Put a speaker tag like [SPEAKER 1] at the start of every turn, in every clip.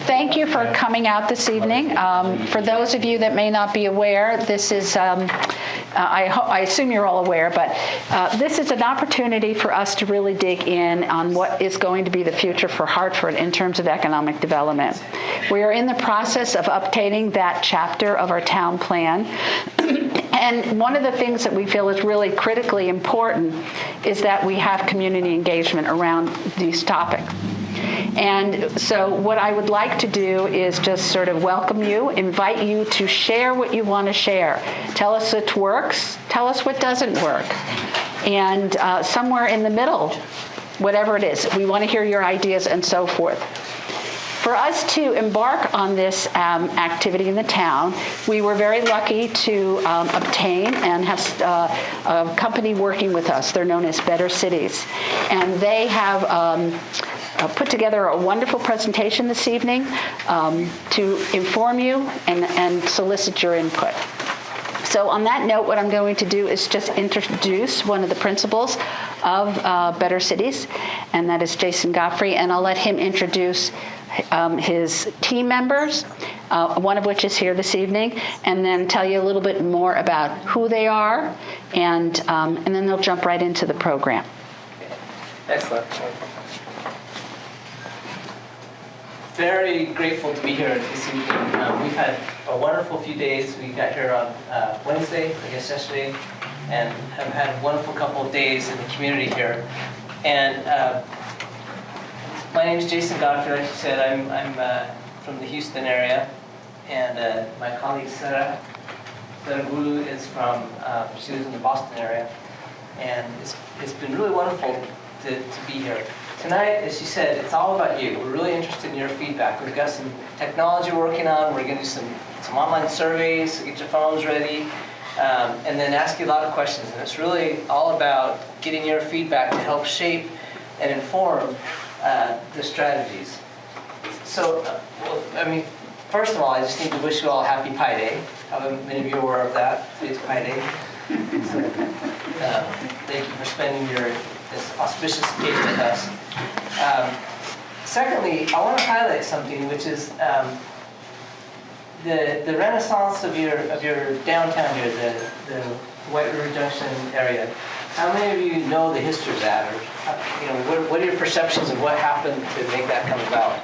[SPEAKER 1] thank you for coming out this evening. For those of you that may not be aware, this is, I assume you're all aware, but this is an opportunity for us to really dig in on what is going to be the future for Hartford in terms of economic development. We are in the process of updating that chapter of our town plan. And one of the things that we feel is really critically important is that we have community engagement around these topics. And so what I would like to do is just sort of welcome you, invite you to share what you want to share. Tell us what works, tell us what doesn't work. And somewhere in the middle, whatever it is, we want to hear your ideas and so forth. For us to embark on this activity in the town, we were very lucky to obtain and have a company working with us. They're known as Better Cities. And they have put together a wonderful presentation this evening to inform you and solicit your input. So on that note, what I'm going to do is just introduce one of the principals of Better Cities, and that is Jason Godfrey, and I'll let him introduce his team members, one of which is here this evening, and then tell you a little bit more about who they are, and then they'll jump right into the program.
[SPEAKER 2] Excellent. Very grateful to be here this evening. We've had a wonderful few days. We got here on Wednesday, I guess yesterday, and have had a wonderful couple of days in the community here. And my name is Jason Godfrey, like you said. I'm from the Houston area, and my colleague Sarah Gulu is from, she lives in the Boston area, and it's been really wonderful to be here. Tonight, as you said, it's all about you. We're really interested in your feedback. We've got some technology we're working on. We're going to do some online surveys, so get your phones ready, and then ask you a lot of questions. And it's really all about getting your feedback to help shape and inform the strategies. So, first of all, I just need to wish you all a happy Pi Day. How many of you are aware of that? Today's Pi Day. So, thank you for spending this auspicious occasion with us. Secondly, I want to highlight something, which is the renaissance of your downtown here, the White River Junction area. How many of you know the history of that, or what are your perceptions of what happened to make that come about?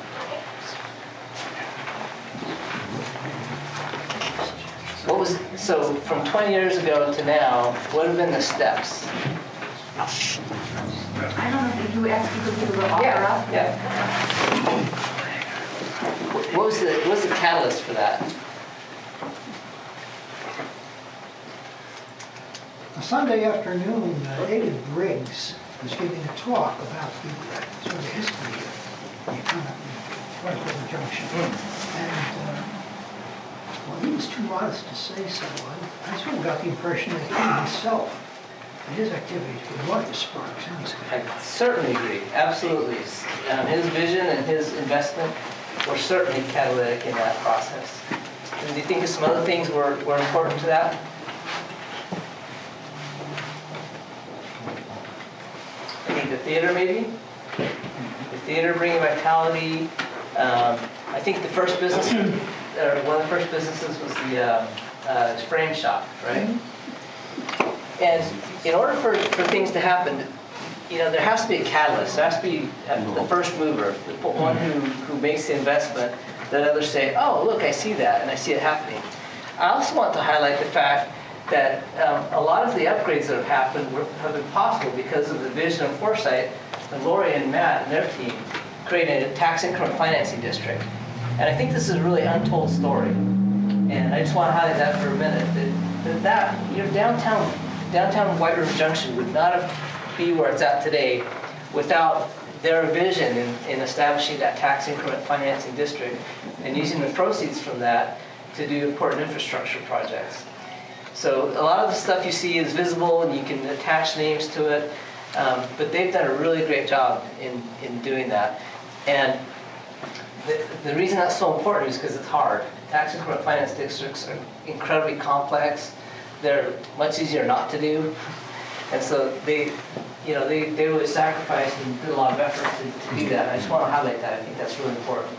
[SPEAKER 2] So from 20 years ago to now, what have been the steps?
[SPEAKER 3] I don't know if you asked people to give a offer up.
[SPEAKER 2] Yeah. What was the catalyst for that?
[SPEAKER 4] A Sunday afternoon, David Briggs was giving a talk about the sort of history of the economy of White River Junction. And well, he was too modest to say so. I sort of got the impression that he himself and his activities were one of the sparks.
[SPEAKER 2] I certainly agree. Absolutely. His vision and his investment were certainly catalytic in that process. And do you think of some other things were important to that? I think the theater, maybe? The theater bringing vitality. I think the first business, or one of the first businesses was the frame shop, right? Mm-hmm. And in order for things to happen, there has to be a catalyst. There has to be the first mover, the one who makes the investment, that others say, oh, look, I see that, and I see it happening. I also want to highlight the fact that a lot of the upgrades that have happened have been possible because of the vision and foresight that Lori and Matt and their team created a tax increment financing district. And I think this is a really untold story. And I just want to highlight that for a minute. That downtown White River Junction would not be where it's at today without their vision in establishing that tax increment financing district and using the proceeds from that to do important infrastructure projects. So a lot of the stuff you see is visible and you can attach names to it, but they've done a really great job in doing that. And the reason that's so important is because it's hard. Tax increment finance districts are incredibly complex. They're much easier not to do. And so they really sacrificed and did a lot of effort to do that. I just want to highlight that. I think that's really important.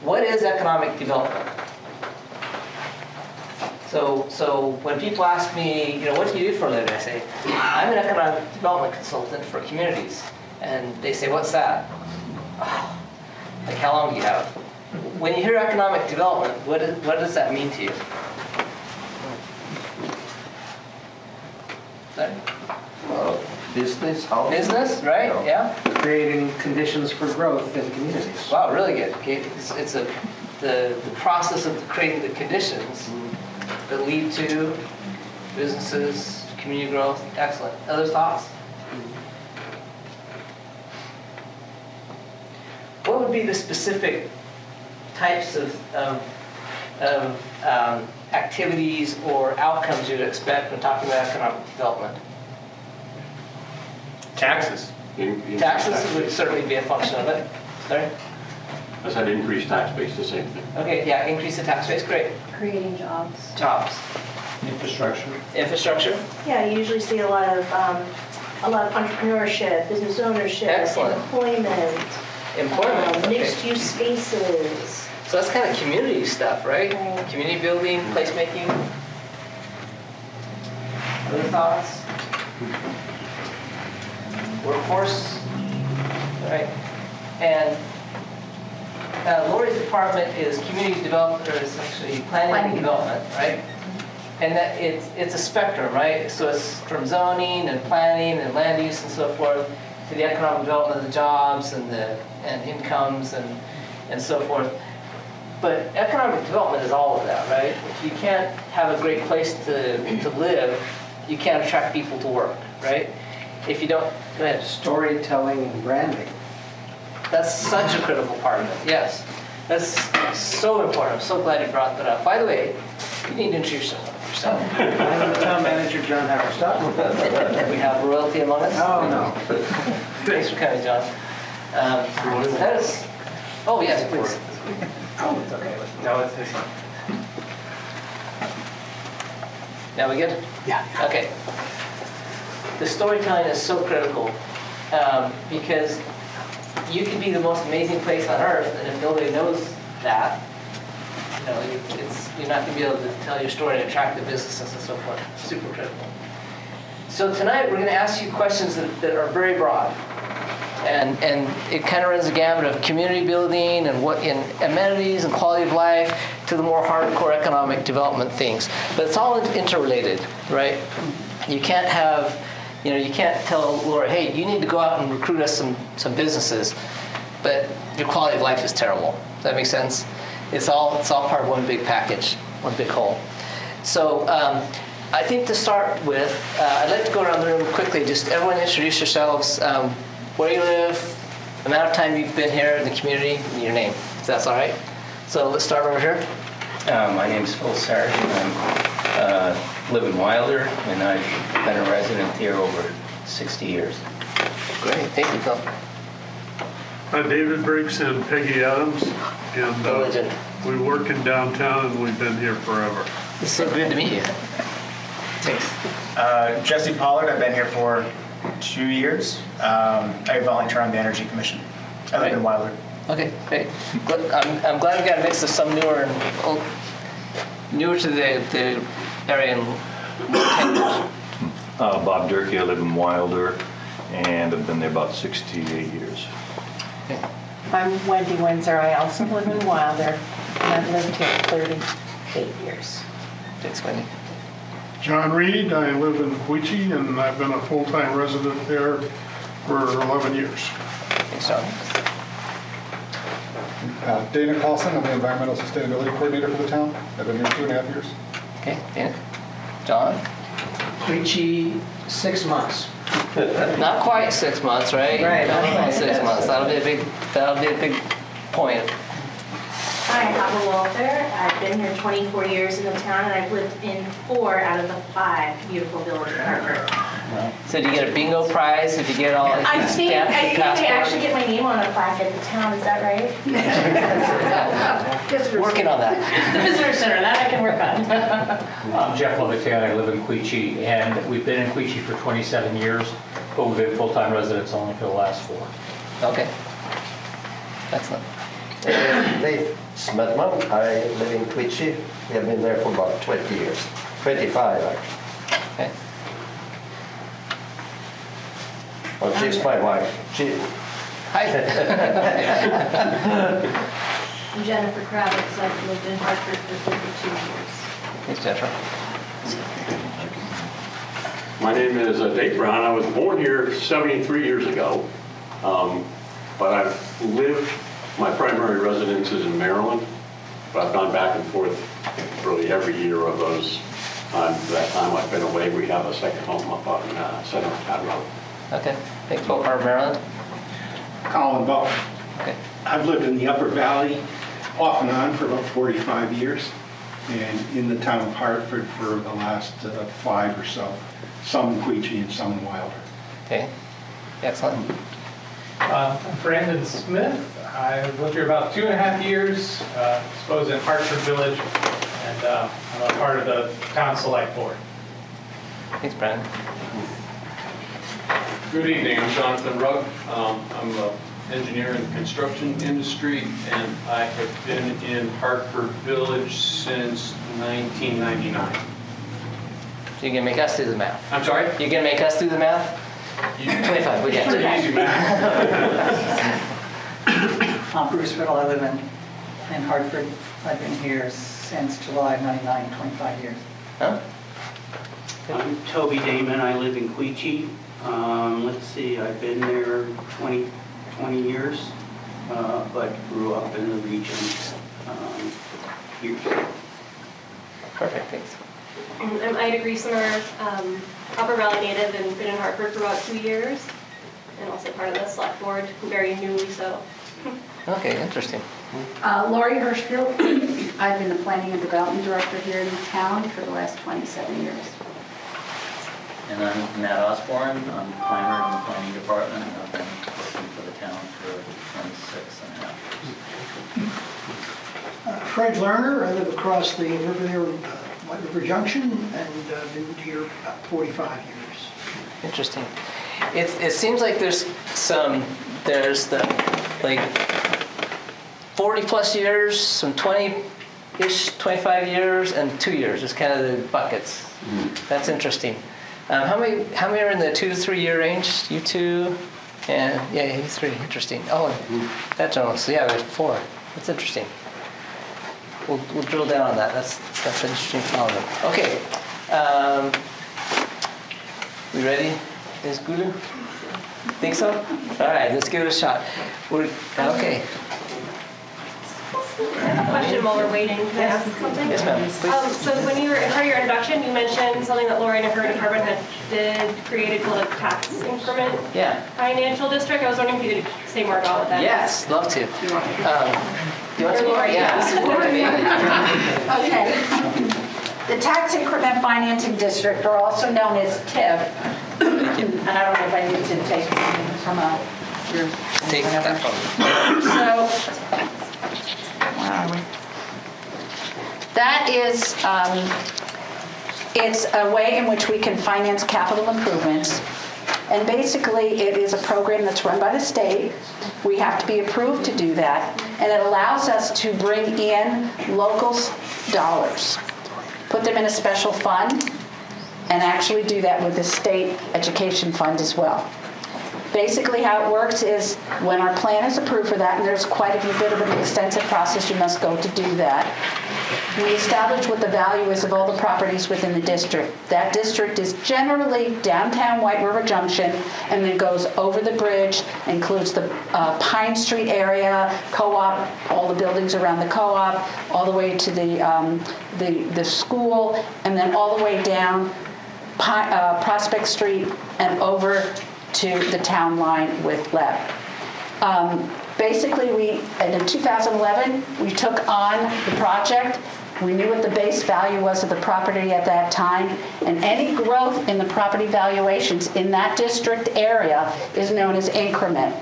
[SPEAKER 2] what is economic development? So when people ask me, what do you do for a living? I say, I'm an economic development consultant for communities. And they say, what's that? Oh, like, how long do you have? When you hear economic development, what does that mean to you? Sorry?
[SPEAKER 5] Business, housing.
[SPEAKER 2] Business, right? Yeah.
[SPEAKER 5] Creating conditions for growth in communities.
[SPEAKER 2] Wow, really good. Okay, it's the process of creating the conditions that lead to businesses, community growth. Excellent. Other thoughts? What would be the specific types of activities or outcomes you'd expect when talking about economic development?
[SPEAKER 6] Taxes.
[SPEAKER 2] Taxes would certainly be a function of it. Sorry?
[SPEAKER 6] I said increased tax base, the same thing.
[SPEAKER 2] Okay, yeah, increase the tax base, great.
[SPEAKER 3] Creating jobs.
[SPEAKER 2] Jobs.
[SPEAKER 6] Infrastructure.
[SPEAKER 2] Infrastructure,
[SPEAKER 7] Yeah, you usually see a lot of entrepreneurship, business ownership,
[SPEAKER 2] Excellent.
[SPEAKER 7] employment,
[SPEAKER 2] okay.
[SPEAKER 7] mixed-use spaces.
[SPEAKER 2] So that's kind of community stuff, right?
[SPEAKER 7] Right.
[SPEAKER 2] Community building, placemaking. Other thoughts? Workforce, right? And Lori's department is community development, or is actually planning and development, right? And that it's a spectrum, right? So it's from zoning and planning and land use and so forth to the economic development of the jobs and incomes and so forth. But economic development is all of that, right? If you can't have a great place to live, you can't attract people to work, right? If you don't, go ahead.
[SPEAKER 5] Storytelling and branding.
[SPEAKER 2] That's such a critical part of it, yes. That's so important. I'm so glad you brought that up. By the way, you need to introduce yourself.
[SPEAKER 5] I'm the town manager, John Haverstock.
[SPEAKER 2] We have royalty among us.
[SPEAKER 5] Oh, no.
[SPEAKER 2] Thanks for coming, John. That is, oh yes, please.
[SPEAKER 5] Oh, it's okay. No, it's fine.
[SPEAKER 2] Now we good?
[SPEAKER 5] Yeah.
[SPEAKER 2] Okay. The storytelling is so critical because you can be the most amazing place on earth, and if nobody knows that, you're not going to be able to tell your story and attract the businesses and so forth. Super critical. So tonight we're going to ask you questions that are very broad. And it kind of runs the gamut of community building and what in amenities and quality of life to the more hardcore economic development things. But it's all interrelated, right? You can't have, you can't tell Laura, hey, you need to go out and recruit us some businesses, but your quality of life is terrible. Does that make sense? It's all part of one big package, one big whole. So I think to start with, I'd like to go around the room quickly. Just everyone introduce yourselves. Where you live, the amount of time you've been here in the community, and your name, if that's all right. So let's start over here.
[SPEAKER 8] My name is Phil Sargent. I live in Wilder, and I've been a resident here over 60 years.
[SPEAKER 2] Great, thank you, Phil.
[SPEAKER 9] David Briggs and Peggy Adams, and
[SPEAKER 2] Legend.
[SPEAKER 9] we work in downtown, and we've been here forever.
[SPEAKER 2] It's so good to meet you. Thanks.
[SPEAKER 10] Jesse Pollard, I've been here for 2 years. I volunteer on the Energy Commission. I live in Wilder.
[SPEAKER 2] Okay, great. I'm glad we got a mix of some newer to the area and more tenured.
[SPEAKER 11] Bob Durkee, I live in Wilder, and I've been there about 68 years.
[SPEAKER 2] Okay.
[SPEAKER 12] I'm Wendy Windsor. I also live in Wilder, and I've lived here 38 years.
[SPEAKER 2] Thanks, Wendy.
[SPEAKER 9] John Reed, I live in Huichi, and I've been a full-time resident there for 11 years.
[SPEAKER 2] Thanks, John.
[SPEAKER 13] Dana Carlson, I'm the Environmental Sustainability Coordinator for the town. I've been here 2.5 years.
[SPEAKER 2] Okay, Dana. John?
[SPEAKER 5] Preachy 6 months.
[SPEAKER 2] Not quite 6 months, right?
[SPEAKER 5] Right.
[SPEAKER 2] Not quite 6 months. That'll be a big point.
[SPEAKER 7] Hi, I'm Walter. I've been here 24 years in the town, and I've lived in 4 out of the 5 beautiful villages in Hartford.
[SPEAKER 2] So do you get a bingo prize if you get all
[SPEAKER 7] I think
[SPEAKER 2] stamped
[SPEAKER 7] they
[SPEAKER 2] passport?
[SPEAKER 7] actually get my name on a plaque at the town. Is that right?
[SPEAKER 2] Working on that.
[SPEAKER 7] The visitor center. That I can work on.
[SPEAKER 6] I'm Jeff Levitan. I live in Quechee, and we've been in Quechee for 27 years, but we've been full-time residents only for the last 4.
[SPEAKER 2] Okay. Excellent.
[SPEAKER 14] Leif Smedman. I live in Quitchy. We have been there for about 20 years. 25 actually.
[SPEAKER 2] Okay.
[SPEAKER 14] Well, she's my wife.
[SPEAKER 2] Hi.
[SPEAKER 3] I'm Jennifer Kravitz. I've lived in Hartford for 32 years.
[SPEAKER 2] Thanks, Jennifer.
[SPEAKER 15] My name is Dave Brown. I was born here 73 years ago, but I've lived, my primary residence is in Maryland, but I've gone back and forth really every year of those times. That time I've been away, we have a second home up on Center Town Road.
[SPEAKER 2] Okay. Thanks, Paul Harbor, Maryland.
[SPEAKER 5] Colin Butler.
[SPEAKER 2] Okay.
[SPEAKER 5] I've lived in the Upper Valley off and on for about 45 years, and in the town of Hartford for the last 5 or so. Some in Queechee and some in Wilder.
[SPEAKER 2] Okay. Excellent.
[SPEAKER 6] I'm Brandon Smith. I've lived here about 2.5 years, suppose in Hartford Village, and I'm a part of the Town Select Board.
[SPEAKER 2] Thanks, Brandon.
[SPEAKER 16] Good evening, I'm Jonathan Rugg. I'm an engineer in the construction industry, and I have been in Hartford Village since 1999.
[SPEAKER 2] You're going to make us do the math.
[SPEAKER 16] I'm sorry?
[SPEAKER 2] You're going to make us do the math? 25, we get it.
[SPEAKER 16] Pretty easy math.
[SPEAKER 17] I'm Bruce Riddle. I live in Hartford. I've been here since July of '99, 25 years.
[SPEAKER 2] Huh?
[SPEAKER 18] I'm Toby Damon. I live in Queechee. Let's see, I've been there 20 years, but grew up in the region years ago.
[SPEAKER 2] Perfect, thanks.
[SPEAKER 19] I'm Ida Griesemer, Upper Valley native, and been in Hartford for about 2 years, and also part of the select board, very newly so.
[SPEAKER 2] Okay, interesting.
[SPEAKER 1] Lori Hirschfield. I've been the Planning and Development Director here in the town for the last 27 years.
[SPEAKER 20] And I'm Matt Osborne. I'm a planner in the planning department. I've been working for the town for 26.5 years.
[SPEAKER 4] Fred Lerner. I live across the river there, White River Junction, and been here about 45 years.
[SPEAKER 2] Interesting. It seems like there's the like 40 plus years, some 20-ish, 25 years, and 2 years. It's kind of the buckets. That's interesting. How many are in the 2 to 3 year range? You two, and yeah, you three. Interesting. Oh, that gentleman. So yeah, there's 4. That's interesting. We'll drill down on that. That's an interesting phenomenon. Okay. We ready, Ms. Gulu? Think so? All right, let's give it a shot. Okay.
[SPEAKER 19] I have a question while we're waiting. Can I ask something?
[SPEAKER 2] Yes, ma'am. Please.
[SPEAKER 19] So when you were in part of your introduction, you mentioned something that Lori and her department did created called a tax increment financial district. I was wondering if you could say more about what that is.
[SPEAKER 2] Yes, love to. Do you want to?
[SPEAKER 19] Lori,
[SPEAKER 2] Yeah.
[SPEAKER 1] Okay. The Tax Increment Financing District, or also known as TIF, and I don't know if I need to take something from your
[SPEAKER 2] Take that one.
[SPEAKER 1] So, where are we? That is, it's a way in which we can finance capital improvements. And basically, it is a program that's run by the state. We have to be approved to do that. And it allows us to bring in local dollars, put them in a special fund, and actually do that with the state education fund as well. Basically, how it works is when our plan is approved for that, and there's quite a bit of an extensive process you must go to do that, we establish what the value is of all the properties within the district. That district is generally downtown White River Junction, and then goes over the bridge, includes the Pine Street area, co-op, all the buildings around the co-op, all the way to the school, and then all the way down Prospect Street and over to the town line with Leb. Basically, in 2011, we took on the project. We knew what the base value was of the property at that time, and any growth in the property valuations in that district area is known as increment.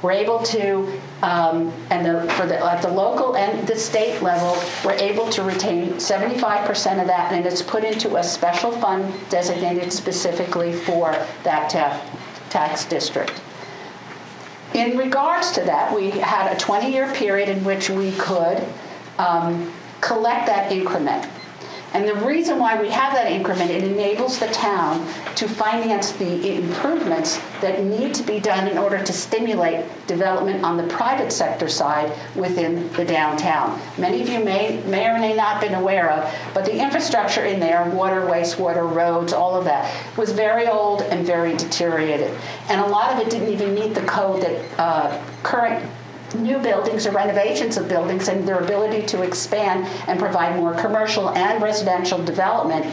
[SPEAKER 1] We're able to, at the local and the state level, we're able to retain 75% of that, and it's put into a special fund designated specifically for that tax district. In regards to that, we had a 20-year period in which we could collect that increment. And the reason why we have that increment, it enables the town to finance the improvements that need to be done in order to stimulate development on the private sector side within the downtown. Many of you may or may not have been aware of, but the infrastructure in there, water, wastewater, roads, all of that, was very old and very deteriorated. And a lot of it didn't even meet the code that current new buildings or renovations of buildings and their ability to expand and provide more commercial and residential development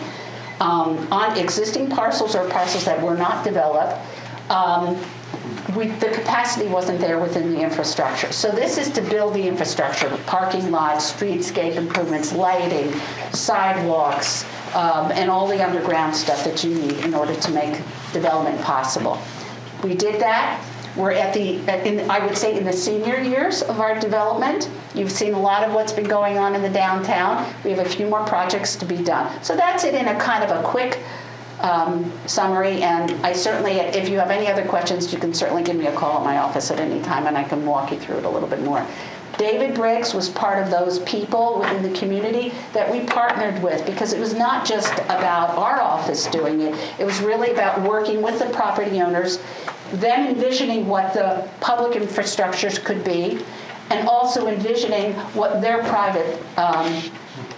[SPEAKER 1] on existing parcels or parcels that were not developed. The capacity wasn't there within the infrastructure. So this is to build the infrastructure, parking lots, streetscape improvements, lighting, sidewalks, and all the underground stuff that you need in order to make development possible. We did that. We're I would say in the senior years of our development. You've seen a lot of what's been going on in the downtown. We have a few more projects to be done. So that's it in a kind of a quick summary. And I certainly, if you have any other questions, you can certainly give me a call at my office at any time and I can walk you through it a little bit more. David Briggs was part of those people within the community that we partnered with, because it was not just about our office doing it. It was really about working with the property owners, them envisioning what the public infrastructures could be, and also envisioning what their private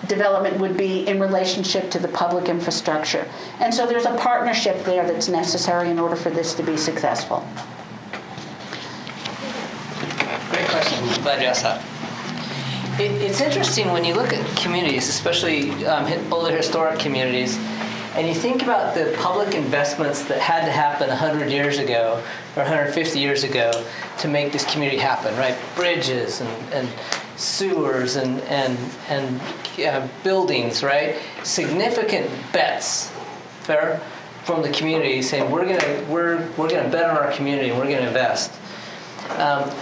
[SPEAKER 1] development would be in relationship to the public infrastructure. And so there's a partnership there that's necessary in order for this to be successful.
[SPEAKER 2] Great question. I'm glad you asked that. It's interesting when you look at communities, especially older historic communities, and you think about the public investments that had to happen 100 years ago or 150 years ago to make this community happen, right? Bridges and sewers and buildings, right? Significant bets, fair, from the community saying we're gonna bet on our community and we're gonna invest.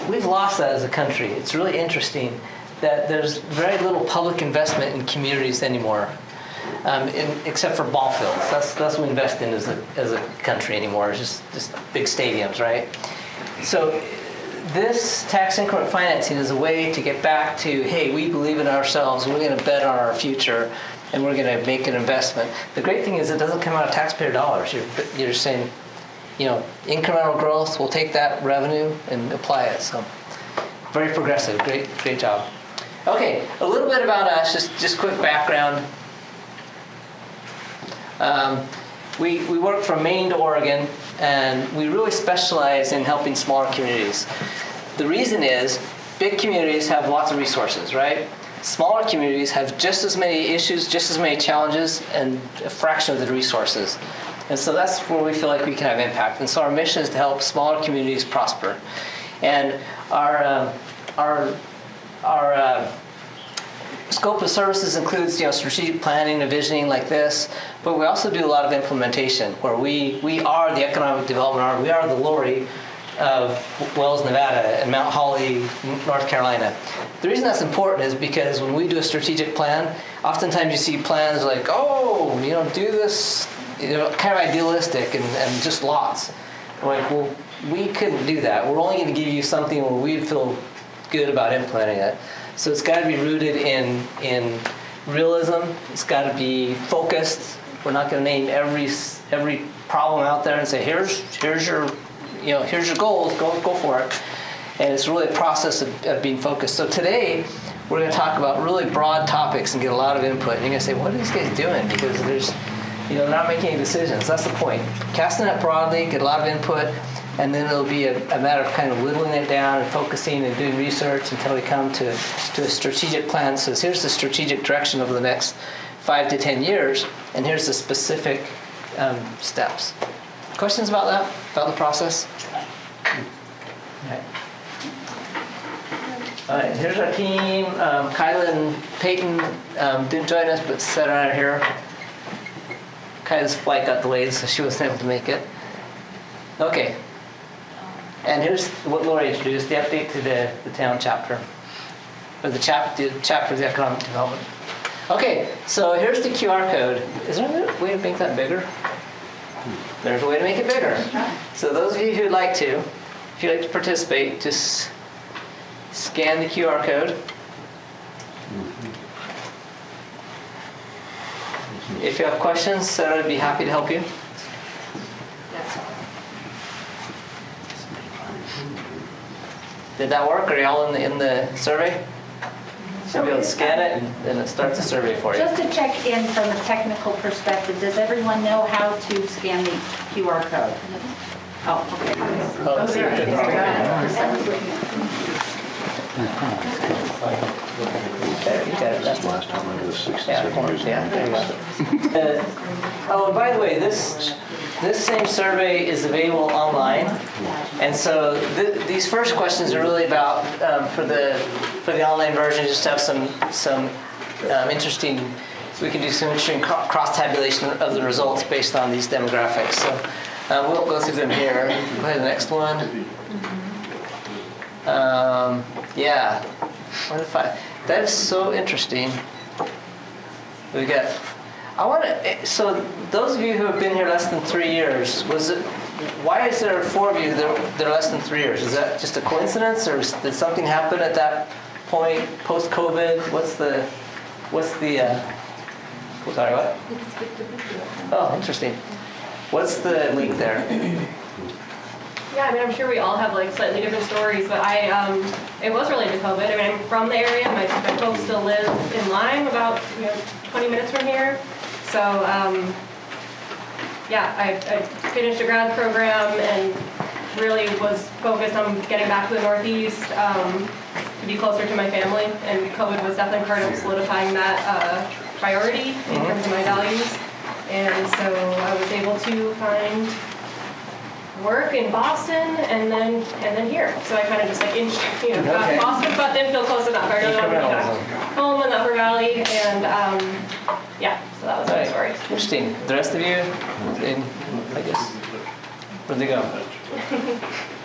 [SPEAKER 2] We've lost that as a country. It's really interesting that there's very little public investment in communities anymore, except for ball fields. That's what we invest in as a country anymore. It's just big stadiums, right? So this tax increment financing is a way to get back to, hey, we believe in ourselves. We're going to bet on our future, and we're going to make an investment. The great thing is it doesn't come out of taxpayer dollars. You're saying, incremental growth, we'll take that revenue and apply it. So very progressive, great job. Okay, a little bit about us, just quick background. We work from Maine to Oregon, and we really specialize in helping smaller communities. The reason is big communities have lots of resources, right? Smaller communities have just as many issues, just as many challenges, and a fraction of the resources. And so that's where we feel like we can have impact. And so our mission is to help smaller communities prosper. And our scope of services includes, strategic planning and visioning like this, but we also do a lot of implementation, where we are the economic development arm. We are the Lori of Wells, Nevada, and Mount Holly, North Carolina. The reason that's important is because when we do a strategic plan, oftentimes you see plans like, do this, kind of idealistic and just lots. We're like, well, we couldn't do that. We're only going to give you something where we feel good about implementing it. So it's got to be rooted in realism. It's got to be focused. We're not going to name every problem out there and say, here's your goals. Go for it. And it's really a process of being focused. So today we're going to talk about really broad topics and get a lot of input. And you're going to say, what are these guys doing? Because they're not making any decisions. That's the point. Casting it broadly, get a lot of input. And then it'll be a matter of kind of whittling it down and focusing and doing research until we come to a strategic plan. So here's the strategic direction over the next 5 to 10 years, and here's the specific steps. Questions about that, about the process? All right, here's our team. Kyla and Peyton didn't join us, but sat around here. Kyla's flight got delayed, so she wasn't able to make it. Okay. And here's what Lori introduced, the update to the town chapter, or the chapter of the economic development. Okay, so here's the QR code. Is there a way to make that bigger? There's a way to make it bigger. So those of you who'd like to, if you'd like to participate, just scan the QR code. If you have questions, Sarah would be happy to help you. Did that work? Are y'all in the survey? So you'll be able to scan it and it starts a survey for you.
[SPEAKER 1] Just to check in from a technical perspective, does everyone know how to scan the QR code? Oh, okay.
[SPEAKER 2] Oh, there it is. There, you got it. That's the last time I was 67 years. Yeah, there you go. Oh, and by the way, this same survey is available online, and so these first questions are really about for the online version, just to have some interesting. We can do some interesting cross tabulation of the results based on these demographics. So we'll go through them here. Go ahead to the next one. Yeah. That is so interesting. We got. So those of you who have been here less than 3 years, why is there 4 of you that are less than 3 years? Is that just a coincidence, or did something happen at that point post-COVID? Sorry, what? Oh, interesting. What's the link there?
[SPEAKER 19] Yeah, I mean, I'm sure we all have like slightly different stories, but it was related to COVID. I mean, I'm from the area. My folks still live in Lyme, about 20 minutes from here. So, yeah, I finished a grad program and really was focused on getting back to the Northeast to be closer to my family. And COVID was definitely part of solidifying that priority in terms of my values. And so I was able to find work in Boston and then here. So I kind of just like got Boston, but didn't feel close enough. I really wanted to get back home in the Upper Valley, and yeah, so that was my story.
[SPEAKER 2] Interesting. The rest of you, I guess, where'd they go?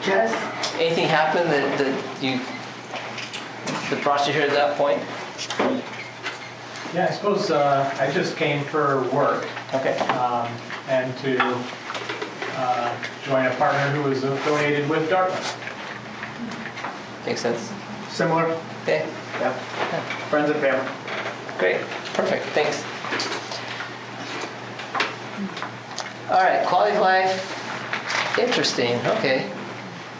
[SPEAKER 17] Yes.
[SPEAKER 2] Anything happened that brought you here at that point?
[SPEAKER 6] Yeah, I suppose I just came for work.
[SPEAKER 2] Okay.
[SPEAKER 6] And to join a partner who was affiliated with Dartmouth.
[SPEAKER 2] Makes sense.
[SPEAKER 10] Similar?
[SPEAKER 2] Okay.
[SPEAKER 10] Yeah. Friends and family.
[SPEAKER 2] Great. Perfect. Thanks. All right. Quality of life. Interesting. Okay.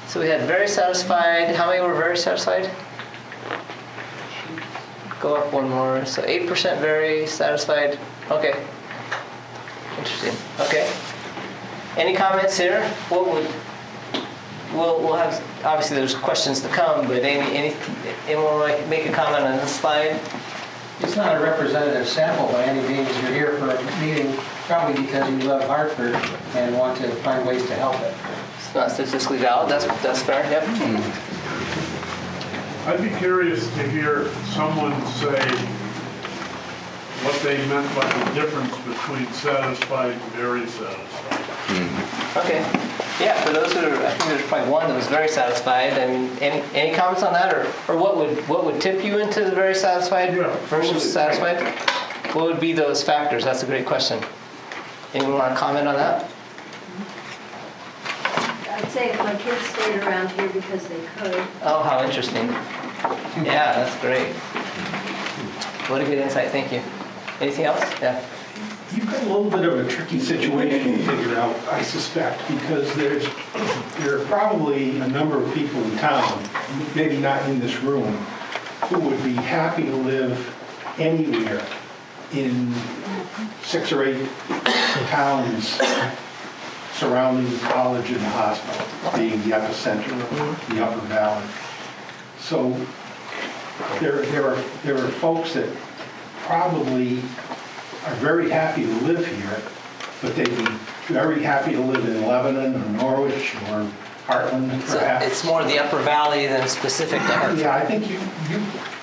[SPEAKER 2] So we had very satisfied. How many were very satisfied? Go up one more. So 8% very satisfied. Okay. Interesting. Okay. Any comments here? We'll have, obviously there's questions to come, but anyone like to make a comment on this slide?
[SPEAKER 21] It's not a representative sample by any means. You're here for a meeting probably because you love Hartford and want to find ways to help it.
[SPEAKER 2] It's not statistically valid. That's fair. Yep.
[SPEAKER 9] I'd be curious to hear someone say what they meant by the difference between satisfied and very satisfied.
[SPEAKER 2] Okay. Yeah, for those who are, I think there's probably one that was very satisfied. I mean, any comments on that, or what would tip you into the very satisfied versus satisfied? What would be those factors? That's a great question. Anyone want to comment on that?
[SPEAKER 3] I'd say if my kids stayed around here because they could.
[SPEAKER 2] Oh, how interesting. Yeah, that's great. What a good insight. Thank you. Anything else? Yeah.
[SPEAKER 5] You've got a little bit of a tricky situation to figure out, I suspect, because there are probably a number of people in town, maybe not in this room, who would be happy to live anywhere in 6 or 8 towns surrounding the college and the hospital, being the epicenter of the Upper Valley. So there are folks that probably are very happy to live here, but they'd be very happy to live in Lebanon or Norwich or Heartland, perhaps.
[SPEAKER 2] So it's more the Upper Valley than specific to Hartford.
[SPEAKER 5] Yeah, I think you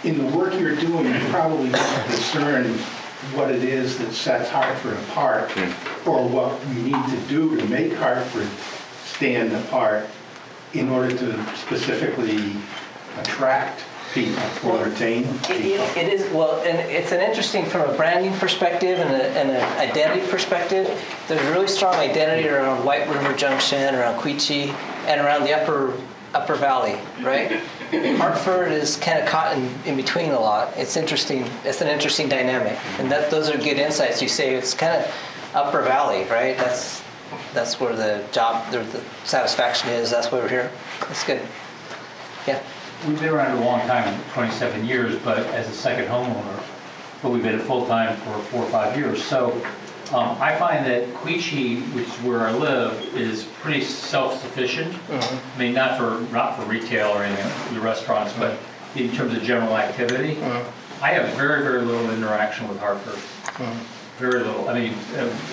[SPEAKER 5] in the work you're doing, you probably discern what it is that sets Hartford apart, or what we need to do to make Hartford stand apart in order to specifically attract people or retain people.
[SPEAKER 2] It is, well, and it's an interesting from a branding perspective and an identity perspective. There's a really strong identity around White River Junction, around Quechee, and around the upper Upper Valley, right? Hartford is kind of caught in between a lot. It's interesting. It's an interesting dynamic, and those are good insights. You say it's kind of Upper Valley, right? That's where the satisfaction is. That's why we're here. That's good. Yeah.
[SPEAKER 8] We've been around a long time, 27 years, but as a second homeowner, but we've been at full time for 4 or 5 years. So I find that Quechee, which is where I live, is pretty self-sufficient. I mean, not for retail or anything, the restaurants, but in terms of general activity. I have very, very little interaction with Hartford. Very little. I mean,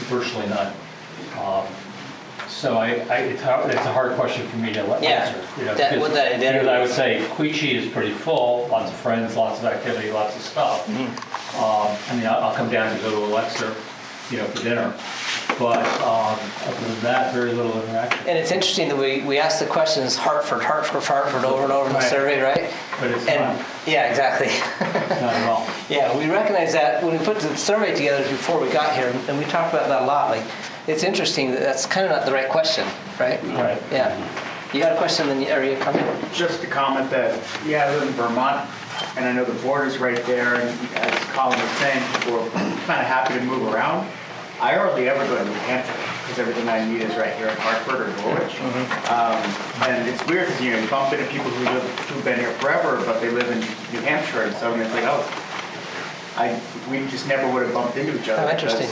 [SPEAKER 8] virtually none. So it's a hard question for me to answer. Because I would say Quechee is pretty full, lots of friends, lots of activity, lots of stuff. I mean, I'll come down and go to Alexa, for dinner. But other than that, very little interaction.
[SPEAKER 2] And it's interesting that we ask the questions Hartford over and over in the survey, right?
[SPEAKER 8] But it's
[SPEAKER 2] not. Yeah, exactly.
[SPEAKER 8] Not at all.
[SPEAKER 2] Yeah, we recognize that when we put the survey together before we got here, and we talked about that a lot. Like, it's interesting that that's kind of not the right question, right?
[SPEAKER 10] Right.
[SPEAKER 2] Yeah. You got a question in the area coming?
[SPEAKER 10] Just to comment that, I live in Vermont, and I know the border's right there, and as Colin was saying, people are kind of happy to move around. I hardly ever go to New Hampshire, because everything I need is right here in Hartford or Norwich. And it's weird, because you bump into people who've been here forever, but they live in New Hampshire, and suddenly it's like, we just never would have bumped into each other.
[SPEAKER 2] Oh, interesting.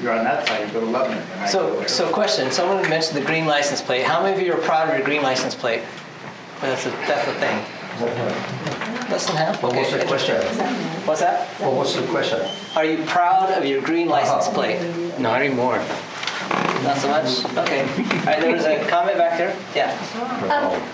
[SPEAKER 10] You're on that side, you go to Lebanon.
[SPEAKER 2] So question, someone mentioned the green license plate. How many of you are proud of your green license plate? That's the thing. Less than half?
[SPEAKER 14] What was the question?
[SPEAKER 2] What's that?
[SPEAKER 14] What was the question?
[SPEAKER 2] Are you proud of your green license plate?
[SPEAKER 14] Not anymore.
[SPEAKER 2] Not so much? Okay. All right, there was a comment back there. Yeah.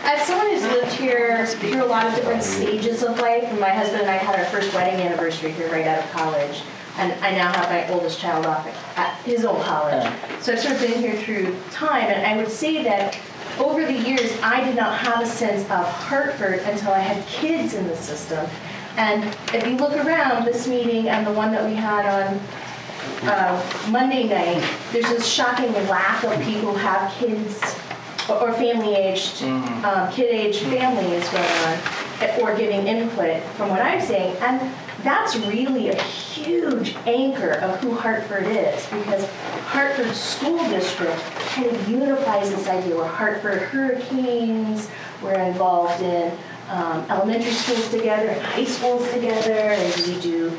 [SPEAKER 3] As someone who's lived here through a lot of different stages of life, and my husband and I had our first wedding anniversary here right out of college, and I now have my oldest child off at his old college. So I've sort of been here through time, and I would say that over the years, I did not have a sense of Hartford until I had kids in the system. And if you look around this meeting and the one that we had on Monday night, there's this shocking lack of people who have kids or family-aged, kid-aged families going on, or giving input from what I'm saying. And that's really a huge anchor of who Hartford is, because Hartford School District kind of unifies this idea where Hartford Hurricanes, we're involved in elementary schools together and high schools together, and we do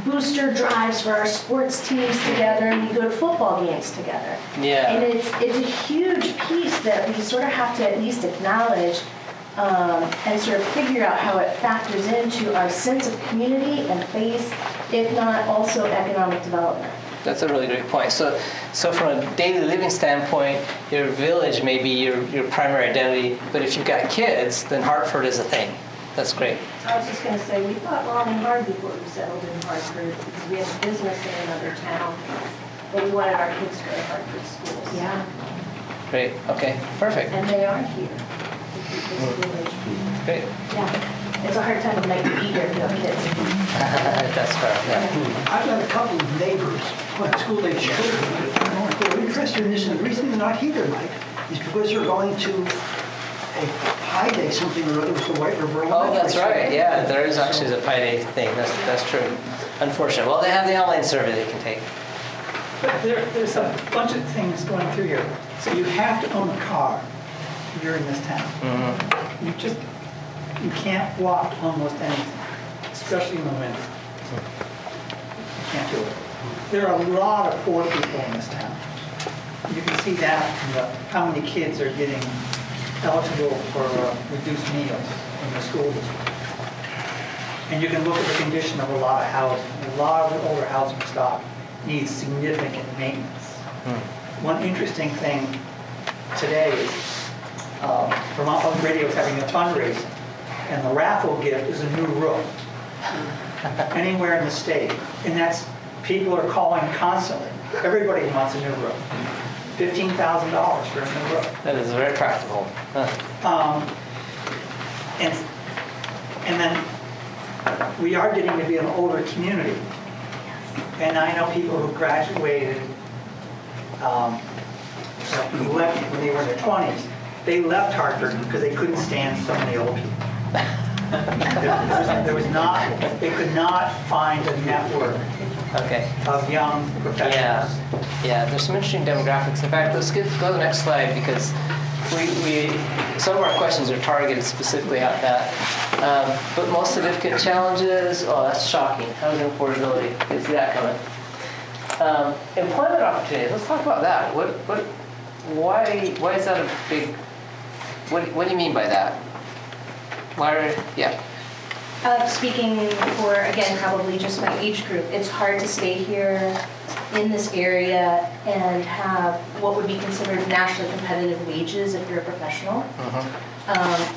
[SPEAKER 3] booster drives for our sports teams together, and we go to football games together.
[SPEAKER 2] Yeah.
[SPEAKER 3] And it's a huge piece that we sort of have to at least acknowledge and sort of figure out how it factors into our sense of community and place, if not also economic development.
[SPEAKER 2] That's a really great point. So from a daily living standpoint, your village may be your primary identity, but if you've got kids, then Hartford is a thing. That's great.
[SPEAKER 3] I was just going to say, we thought long and hard before we settled in Hartford, because we have a business in another town, but we wanted our kids to go to Hartford schools. Yeah.
[SPEAKER 2] Great. Okay. Perfect.
[SPEAKER 3] And they are here.
[SPEAKER 2] Great.
[SPEAKER 3] Yeah. It's a hard time to make you be here if you have kids.
[SPEAKER 2] That's fair. Yeah.
[SPEAKER 4] I've got a couple of neighbors who have school-age children. They're interested in this, and the reason they're not here tonight is because they're going to a Pi Day something or other with the White River Elementary.
[SPEAKER 2] Oh, that's right. Yeah, there is actually a Pi Day thing. That's true. Unfortunate. Well, they have the online survey they can take.
[SPEAKER 17] But there's a bunch of things going through here. So you have to own a car if you're in this town. You can't walk almost anything, especially in the winter. You can't do it. There are a lot of poor people in this town. You can see that in how many kids are getting eligible for reduced meals in the school district. And you can look at the condition of a lot of housing. A lot of the older housing stock needs significant maintenance. One interesting thing today is Vermont Public Radio is having a fundraiser, and the raffle gift is a new roof anywhere in the state. And that's, people are calling constantly. Everybody wants a new roof. $15,000 for a new roof.
[SPEAKER 2] That is very practical.
[SPEAKER 17] And then we are getting to be an older community. And I know people who graduated, who left when they were in their 20s, They left Hartford because they couldn't stand so many old people. There was not, they could not find a network
[SPEAKER 2] Okay.
[SPEAKER 17] of young professionals.
[SPEAKER 2] Yeah, there's some interesting demographics. In fact, let's go to the next slide because we some of our questions are targeted specifically at that. But most significant challenges, oh, that's shocking. Housing affordability, you see that coming. Employment opportunities, let's talk about that. Why is that a big, what do you mean by that? Yeah.
[SPEAKER 3] Speaking for, again, probably just my age group, it's hard to stay here in this area and have what would be considered nationally competitive wages if you're a professional.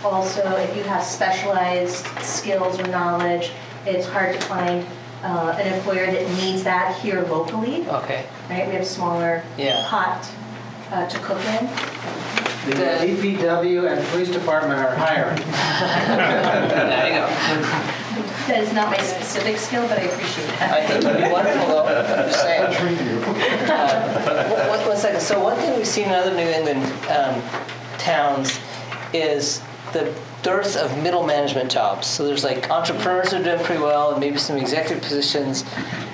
[SPEAKER 3] Also, if you have specialized skills or knowledge, it's hard to find an employer that needs that here locally.
[SPEAKER 2] Okay.
[SPEAKER 3] Right? We have a smaller pot to cook in.
[SPEAKER 21] The DPW and police department are hiring.
[SPEAKER 2] There you go.
[SPEAKER 3] That is not my specific skill, but I appreciate that.
[SPEAKER 2] I think it'd be wonderful though, I'm just saying. One second, so one thing we've seen in other New England towns is the dearth of middle management jobs. So there's like entrepreneurs are doing pretty well and maybe some executive positions,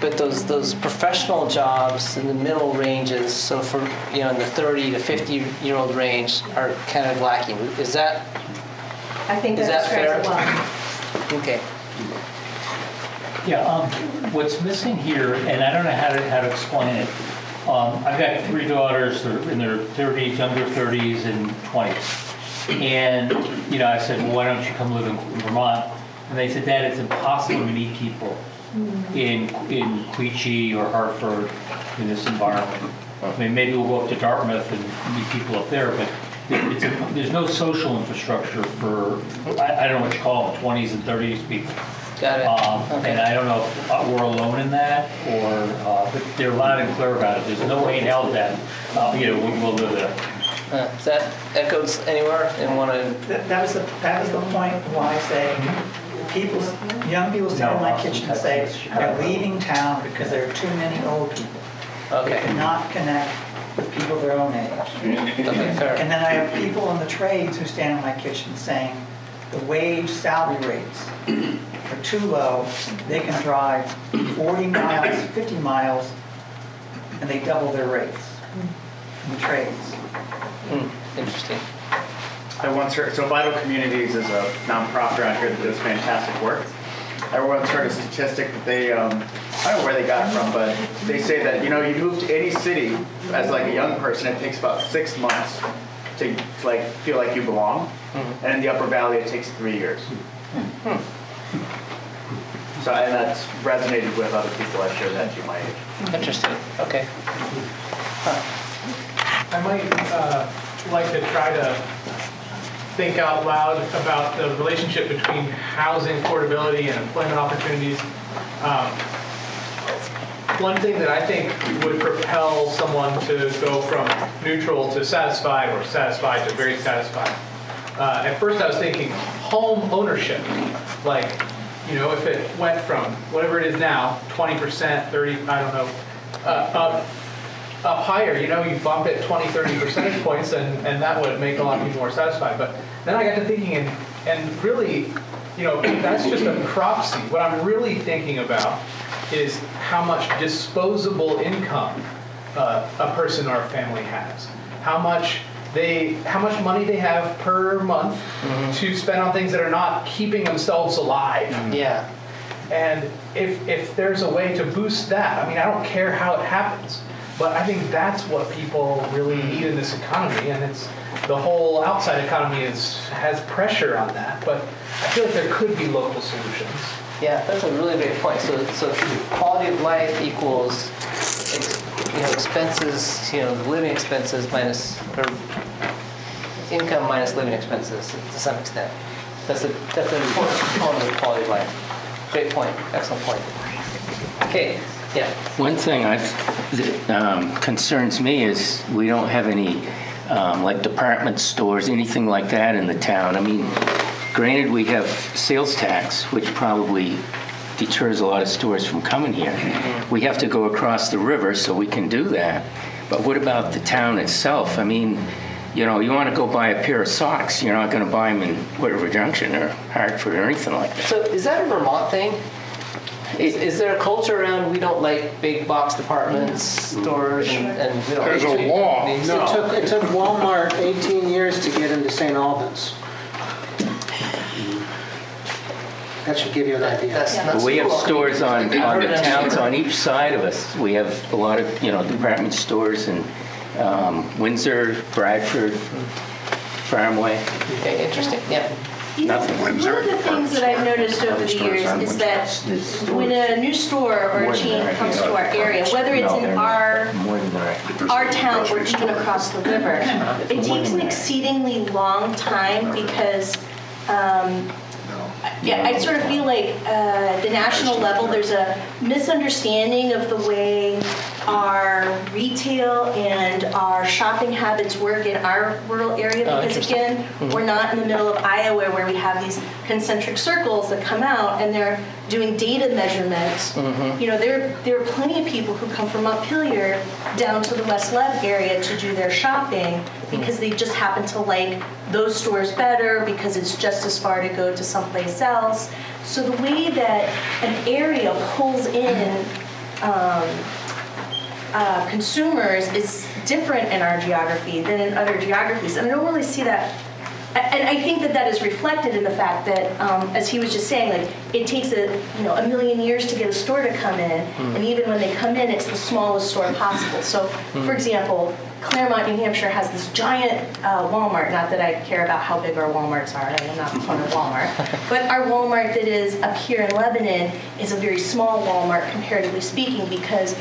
[SPEAKER 2] but those professional jobs in the middle ranges, so for, in the 30 to 50-year-old range are kind of lacking. Is that
[SPEAKER 3] I think
[SPEAKER 2] is
[SPEAKER 3] that
[SPEAKER 2] that fair?
[SPEAKER 3] describes it well.
[SPEAKER 2] Okay.
[SPEAKER 8] Yeah, what's missing here, and I don't know how to explain it. I've got 3 daughters, they're in their 30s, younger 30s and 20s. And, I said, well, why don't you come live in Vermont? And they said, Dad, it's impossible to meet people in Queechee or Hartford in this environment. I mean, maybe we'll go up to Dartmouth and meet people up there, but there's no social infrastructure for, I don't know what you call them, 20s and 30s people.
[SPEAKER 2] Got it. Okay.
[SPEAKER 8] And I don't know if we're alone in that, or but they're loud and clear about it. There's no way in hell that we'll live there.
[SPEAKER 2] Is that echoes anywhere in one of?
[SPEAKER 17] That was the point why I say young people stand in my kitchen and say they're leaving town because there are too many old people.
[SPEAKER 2] Okay.
[SPEAKER 17] They cannot connect with people their own age.
[SPEAKER 2] Okay, fair.
[SPEAKER 17] And then I have people in the trades who stand in my kitchen saying the salary rates are too low. They can drive 40 miles, 50 miles, and they double their rates in the trades.
[SPEAKER 2] Interesting.
[SPEAKER 10] I once heard, so Vital Communities is a nonprofit around here that does fantastic work. I once heard a statistic that they, I don't know where they got it from, but they say that, you move to any city as like a young person, it takes about 6 months to like feel like you belong. And in the Upper Valley, it takes 3 years. So, and that's resonated with other people I share that to my age.
[SPEAKER 2] Interesting. Okay.
[SPEAKER 6] I might like to try to think out loud about the relationship between housing affordability and employment opportunities. One thing that I think would propel someone to go from neutral to satisfied or satisfied to very satisfied. At first I was thinking home ownership, like, if it went from whatever it is now, 20%, 30, I don't know, up higher, you bump it 20, 30 percentage points and that would make a lot of people more satisfied. But then I got to thinking and really, that's just a proxy. What I'm really thinking about is how much disposable income a person or a family has. How much money they have per month to spend on things that are not keeping themselves alive.
[SPEAKER 2] Yeah.
[SPEAKER 6] And if there's a way to boost that, I don't care how it happens, but I think that's what people really need in this economy, and it's the whole outside economy has pressure on that, but I feel like there could be local solutions.
[SPEAKER 2] Yeah, that's a really great point. So quality of life equals expenses, living expenses minus, or income minus living expenses to some extent. That's an important component of quality of life. Great point. Excellent point. Okay. Yeah.
[SPEAKER 11] One thing that concerns me is we don't have any like department stores, anything like that in the town. Granted, we have sales tax, which probably deters a lot of stores from coming here. We have to go across the river, so we can do that. But what about the town itself? You know, you want to go buy a pair of socks, you're not going to buy them in Whittier Junction or Hartford or anything like that.
[SPEAKER 2] So is that a Vermont thing? Is there a culture around we don't like big box department stores and we don't
[SPEAKER 13] There's
[SPEAKER 2] like
[SPEAKER 13] a law.
[SPEAKER 21] It took Walmart 18 years to get into St. Albans. That should give you an idea.
[SPEAKER 11] But we have stores on the towns on each side of us. We have a lot of, department stores in Windsor, Bradford, Farmway.
[SPEAKER 2] Okay, interesting, yeah.
[SPEAKER 11] Nothing.
[SPEAKER 3] One of the things that I've noticed over the years is that when a new store or a chain comes to our area, whether it's in our town or even across the river, it takes an exceedingly long time because I sort of feel like at the national level there's a misunderstanding of the way our retail and our shopping habits work in our rural area because again, we're not in the middle of Iowa where we have these concentric circles that come out and they're doing data measurements. There are plenty of people who come from Montpelier down to the West Lev area to do their shopping because they just happen to like those stores better because it's just as far to go to someplace else. So the way that an area pulls in consumers is different in our geography than in other geographies. And I don't really see that. And I think that is reflected in the fact that, as he was just saying, like it takes a million years to get a store to come in, and even when they come in, it's the smallest store possible. So, for example, Claremont, New Hampshire has this giant Walmart. Not that I care about how big our Walmarts are. I am not a fan of Walmart. But our Walmart that is up here in Lebanon is a very small Walmart, comparatively speaking, because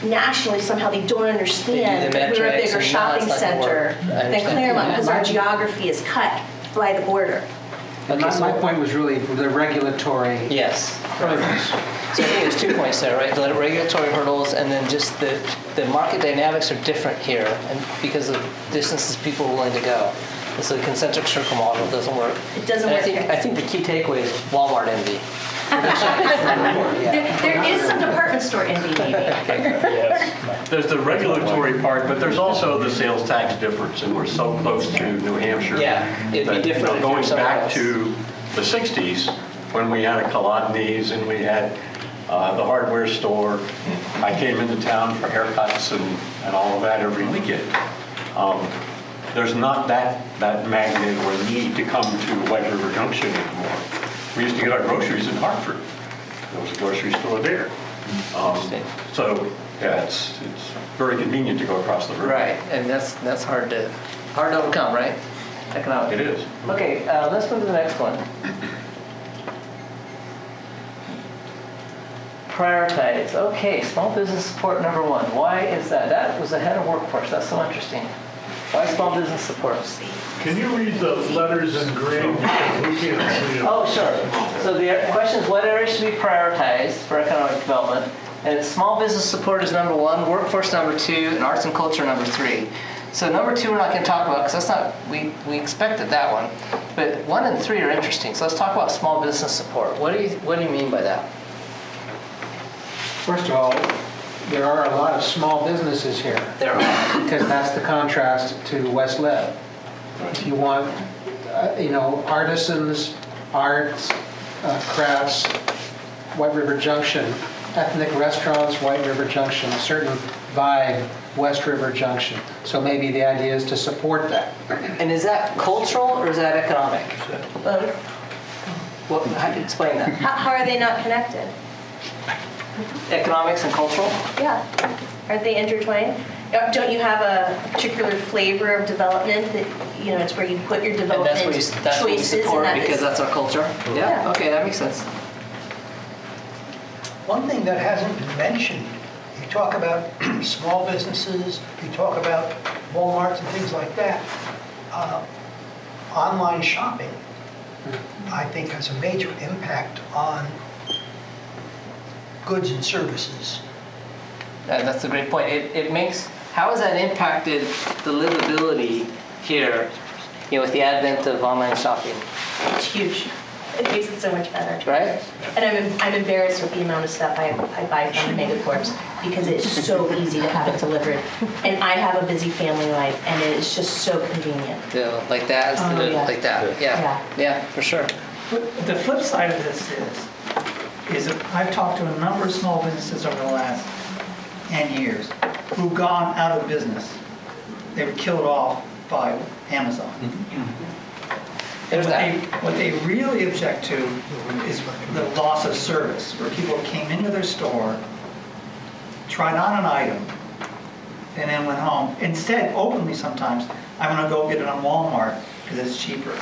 [SPEAKER 3] nationally somehow they don't understand that we're a bigger shopping center than Claremont because our geography is cut by the border.
[SPEAKER 21] My point was really the regulatory hurdles.
[SPEAKER 2] So I think there's 2 points there, right? The regulatory hurdles and then just the market dynamics are different here and because of distances people are willing to go. And so the concentric circle model doesn't work.
[SPEAKER 3] It doesn't work.
[SPEAKER 2] I think the key takeaway is Walmart envy.
[SPEAKER 3] There is some department store envy, maybe.
[SPEAKER 15] Yes. There's the regulatory part, but there's also the sales tax difference, and we're so close to New Hampshire.
[SPEAKER 2] Yeah, it'd be different if
[SPEAKER 15] going
[SPEAKER 2] you're somewhere
[SPEAKER 15] back
[SPEAKER 2] else.
[SPEAKER 15] to the 60s, when we had a Colodny's and we had the hardware store. I came into town for haircuts and all of that every weekend. There's not that magnet or need to come to White River Junction anymore. We used to get our groceries in Hartford. There was a grocery store there. So yeah, it's very convenient to go across the river.
[SPEAKER 2] Right, and that's hard to overcome, right? Economic.
[SPEAKER 15] It is.
[SPEAKER 2] Okay, let's move to the next one. Prioritize. Okay, small business support number 1. Why is that? That was ahead of workforce. That's so interesting. Why small business support?
[SPEAKER 9] Can you read the letters in green? Because we can't see them.
[SPEAKER 2] Oh, sure. So the question is, what areas should be prioritized for economic development? And it's small business support is number 1, workforce number 2, and arts and culture number 3. So number 2 we're not going to talk about because that's not, we expected that one. But 1 and 3 are interesting. So let's talk about small business support. What do you mean by that?
[SPEAKER 21] First of all, there are a lot of small businesses here.
[SPEAKER 2] There are.
[SPEAKER 21] Because that's the contrast to West Lev. If you want, artisans, arts, crafts, White River Junction, ethnic restaurants, White River Junction, a certain vibe, West River Junction. So maybe the idea is to support that.
[SPEAKER 2] And is that cultural or is that economic? How do you explain that?
[SPEAKER 3] How are they not connected?
[SPEAKER 2] Economics and cultural?
[SPEAKER 3] Yeah. Aren't they intertwined? Don't you have a particular flavor of development that, it's where you put your development choices?
[SPEAKER 2] That's what you support
[SPEAKER 3] and
[SPEAKER 2] because that's our culture? Yeah. Okay, that makes sense.
[SPEAKER 4] One thing that hasn't been mentioned, you talk about small businesses, you talk about Walmarts and things like that. Online shopping, I think, has a major impact on goods and services.
[SPEAKER 2] That's a great point. How has that impacted the livability here, with the advent of online shopping?
[SPEAKER 3] It's huge. It makes it so much better.
[SPEAKER 2] Right?
[SPEAKER 3] And I'm embarrassed with the amount of stuff I buy from the Megacorps because it's so easy to have it delivered. And I have a busy family life, and it is just so convenient.
[SPEAKER 2] Yeah, like that instead
[SPEAKER 3] Oh,
[SPEAKER 2] of
[SPEAKER 3] yeah.
[SPEAKER 2] like that. Yeah. Yeah, for sure.
[SPEAKER 17] But the flip side of this is that I've talked to a number of small businesses over the last 10 years who've gone out of business. They were killed off by Amazon.
[SPEAKER 2] There's that.
[SPEAKER 17] What they really object to is the loss of service, where people came into their store, tried on an item, and then went home. Instead, openly sometimes, I'm gonna go get it on Walmart because it's cheaper.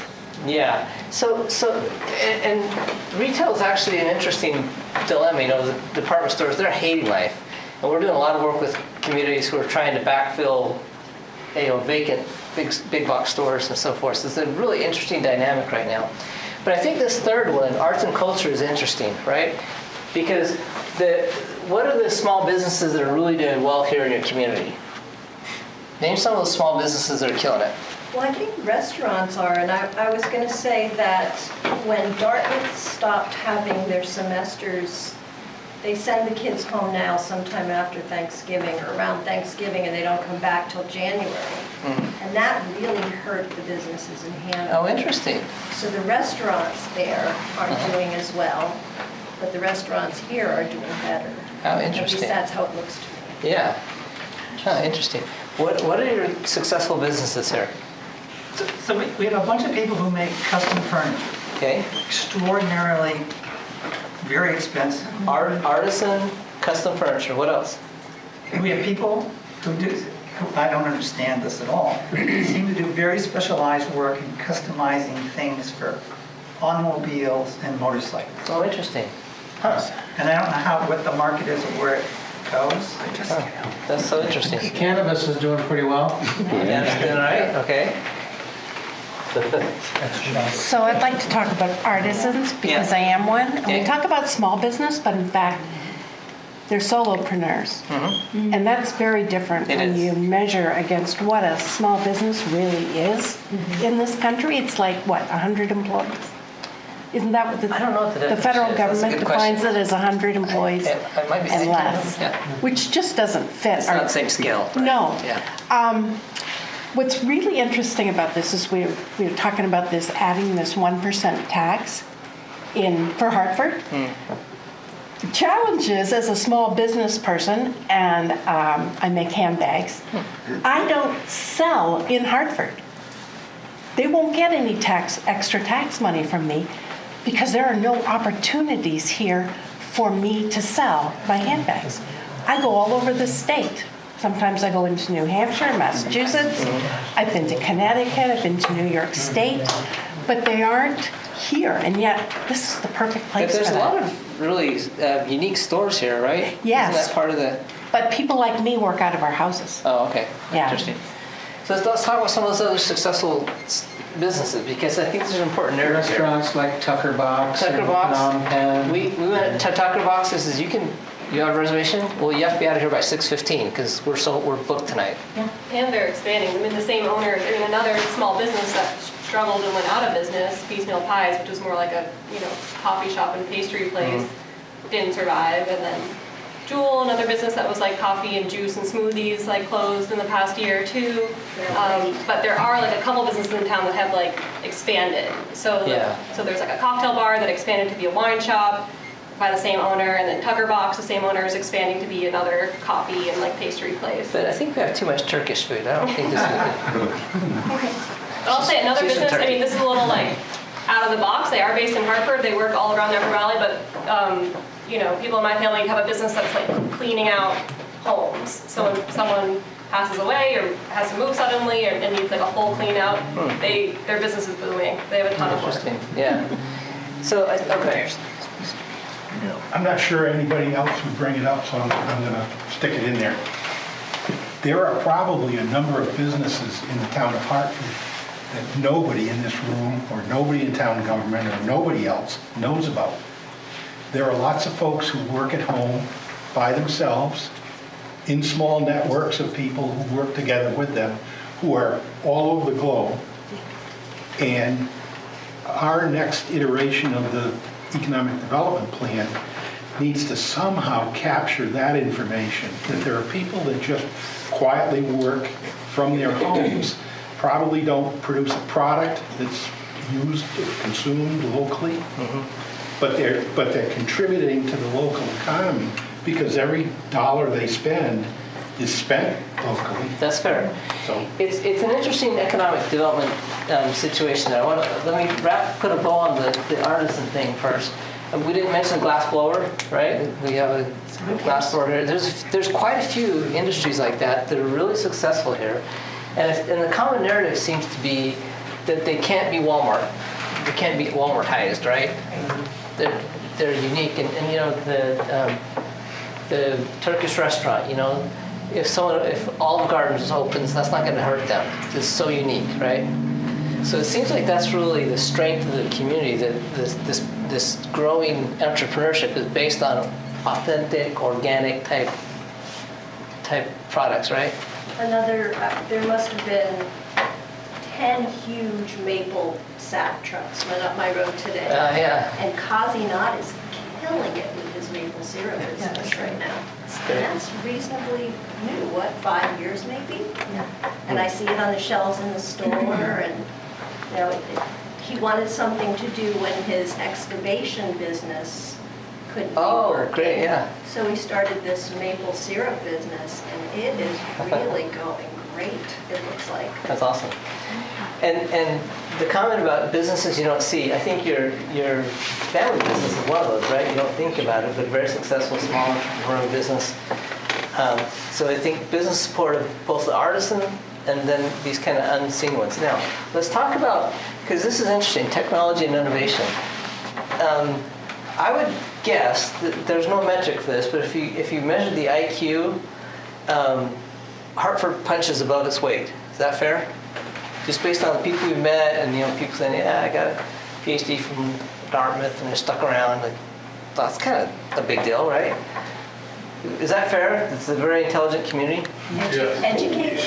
[SPEAKER 2] Yeah. So and retail is actually an interesting dilemma. You know, the department stores, they're hating life. And we're doing a lot of work with communities who are trying to backfill, vacant big box stores and so forth. So it's a really interesting dynamic right now. But I think this third one, arts and culture, is interesting, right? Because what are the small businesses that are really doing well here in your community? Name some of those small businesses that are killing it.
[SPEAKER 12] Well, I think restaurants are, and I was going to say that when Dartmouth stopped having their semesters, they send the kids home now sometime after Thanksgiving or around Thanksgiving, and they don't come back till January.
[SPEAKER 2] Mm-hmm.
[SPEAKER 12] And that really hurt the businesses in Hanover.
[SPEAKER 2] Oh, interesting.
[SPEAKER 12] So the restaurants there aren't doing as well, but the restaurants here are doing better.
[SPEAKER 2] Oh, interesting.
[SPEAKER 12] At least that's how it looks to me.
[SPEAKER 2] Yeah. Oh, interesting. What are your successful businesses here?
[SPEAKER 17] So we have a bunch of people who make custom furniture.
[SPEAKER 2] Okay.
[SPEAKER 17] Extraordinarily very expensive.
[SPEAKER 2] Artisan, custom furniture. What else?
[SPEAKER 17] We have people who I don't understand this at all, seem to do very specialized work in customizing things for automobiles and motorcycles.
[SPEAKER 2] Oh, interesting. Huh.
[SPEAKER 17] And I don't know what the market is or where it goes.
[SPEAKER 2] That's so interesting.
[SPEAKER 21] Cannabis is doing pretty well.
[SPEAKER 2] Yeah, it's doing all right. Okay.
[SPEAKER 22] So I'd like to talk about artisans because I am one. And we talk about small business, but in fact, they're solopreneurs.
[SPEAKER 2] Mm-hmm.
[SPEAKER 22] And that's very different when you measure against what a small business really is in this country. It's like, what, 100 employees? Isn't that what
[SPEAKER 2] I don't know what the
[SPEAKER 22] the federal
[SPEAKER 2] definition is. That's a
[SPEAKER 22] government
[SPEAKER 2] good
[SPEAKER 22] defines
[SPEAKER 2] question.
[SPEAKER 22] it as 100 employees
[SPEAKER 2] It might be
[SPEAKER 22] and less,
[SPEAKER 2] Yeah.
[SPEAKER 22] which just doesn't fit.
[SPEAKER 2] It's not the same scale. Right?
[SPEAKER 22] No.
[SPEAKER 2] Yeah.
[SPEAKER 22] What's really interesting about this is we were talking about this, adding this 1% tax for Hartford. The challenge is, as a small business person, and I make handbags, I don't sell in Hartford. They won't get any extra tax money from me because there are no opportunities here for me to sell my handbags. I go all over the state. Sometimes I go into New Hampshire, Massachusetts. I've been to Connecticut. I've been to New York State. But they aren't here, and yet this is the perfect place
[SPEAKER 2] But there's
[SPEAKER 22] for
[SPEAKER 2] a
[SPEAKER 22] that.
[SPEAKER 2] lot of really unique stores here, right?
[SPEAKER 22] Yes.
[SPEAKER 2] Isn't that part of the...
[SPEAKER 22] But people like me work out of our houses.
[SPEAKER 2] Oh, okay.
[SPEAKER 22] Yeah.
[SPEAKER 2] Interesting. So let's talk about some of those other successful businesses, because I think there's an important narrative here.
[SPEAKER 21] Restaurants like Tucker Box.
[SPEAKER 2] Tucker
[SPEAKER 21] and
[SPEAKER 2] Box.
[SPEAKER 21] Phnom Penh.
[SPEAKER 2] We went to Tucker Box. This is you have a reservation? Well, you have to be out of here by 6:15 because we're booked tonight.
[SPEAKER 19] And they're expanding. I mean, the same owner, I mean, another small business that struggled and went out of business, Piecemeal Pies, which was more like a, coffee shop and pastry place, didn't survive. And then Jewel, another business that was like coffee and juice and smoothies, like closed in the past year or two. But there are like a couple businesses in town that have like expanded. So there's like a cocktail bar that expanded to be a wine shop by the same owner, and then Tucker Box, the same owner, is expanding to be another coffee and like pastry place.
[SPEAKER 2] But I think we have too much Turkish food. I don't think this is
[SPEAKER 19] But I'll say another business, I mean, this is a little like out of the box. They are based in Hartford. They work all around the Upper Valley, but people in my family have a business that's like cleaning out homes. So when someone passes away or has to move suddenly and needs like a full clean out, their business is booming. They have a ton of work.
[SPEAKER 2] interesting. Yeah. So, okay.
[SPEAKER 5] I'm not sure anybody else would bring it up, so I'm going to stick it in there. There are probably a number of businesses in the town of Hartford that nobody in this room or nobody in town government or nobody else knows about. There are lots of folks who work at home by themselves in small networks of people who work together with them who are all over the globe. And our next iteration of the economic development plan needs to somehow capture that information, that there are people that just quietly work from their homes, probably don't produce a product that's used or consumed locally, but they're contributing to the local economy because every dollar they spend is spent locally.
[SPEAKER 2] That's fair.
[SPEAKER 5] So
[SPEAKER 2] It's an interesting economic development situation. Let me put a bow on the artisan thing first. We didn't mention glass blower, right? We have a glass blower here. There's quite a few industries like that are really successful here, and the common narrative seems to be that they can't be Walmart. They can't be Walmartized, right? They're unique, and you know the Turkish restaurant, you know. If Olive Garden opens, that's not going to hurt them. It's so unique, right? So it seems like that's really the strength of the community, that this growing entrepreneurship is based on authentic, organic type products, right?
[SPEAKER 12] There must have been 10 huge maple sap trucks went up my road today.
[SPEAKER 2] Yeah.
[SPEAKER 12] And Kazi Knott is killing it with his maple syrup business right now. And that's reasonably new, 5 years maybe? Yeah. And I see it on the shelves in the store, and you know, he wanted something to do when his excavation business couldn't be working.
[SPEAKER 2] Great, yeah.
[SPEAKER 12] So he started this maple syrup business, and it is really going great, it looks like.
[SPEAKER 2] That's awesome. And the comment about businesses you don't see, I think your family business is one of those, right? You don't think about it, but a very successful small entrepreneurial business. So I think business support of both the artisan and then these kind of unseen ones. Now, let's talk about, because this is interesting, technology and innovation. I would guess that there's no metric for this, but if you measure the IQ, Hartford punches above its weight. Is that fair? Just based on the people we've met, and you know, people saying, "Yeah, I got a PhD from Dartmouth," and they're stuck around. Like, that's kind of a big deal, right? Is that fair? It's a very intelligent community.
[SPEAKER 12] Educated.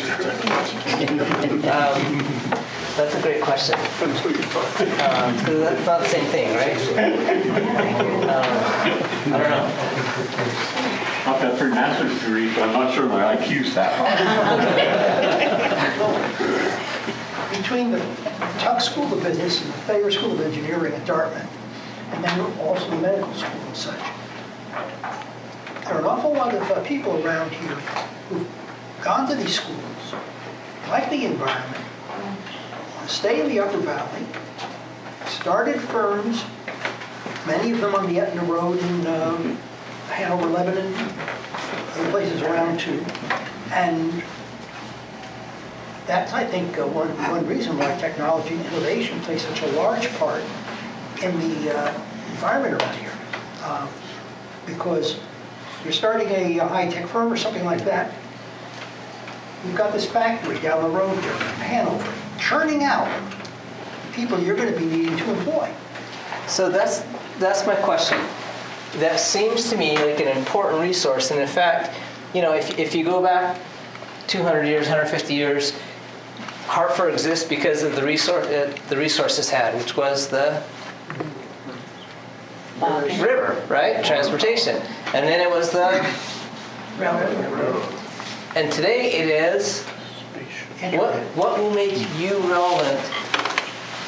[SPEAKER 2] That's a great question. Because that's not the same thing, right? I don't know.
[SPEAKER 15] I've got 3 master's degrees, but I'm not sure my IQ's that high.
[SPEAKER 4] Between the Tuck School of Business and the Thayer School of Engineering at Dartmouth, and then also the medical school and such, there are an awful lot of people around here who've gone to these schools, like the environment, want to stay in the Upper Valley, started firms, many of them on the Etna Road in Hanover, Lebanon, other places around too, and that's, I think, one reason why technology and innovation play such a large part in the environment around here. Because you're starting a high-tech firm or something like that, you've got this factory down the road here in Hanover, churning out people you're going to be needing to employ.
[SPEAKER 2] So that's my question. That seems to me like an important resource, and in fact, you know, if you go back 200 years, 150 years, Hartford exists because of the resources had, which was the river, right? Transportation. And then it was the railroad. And today it is, what will make you relevant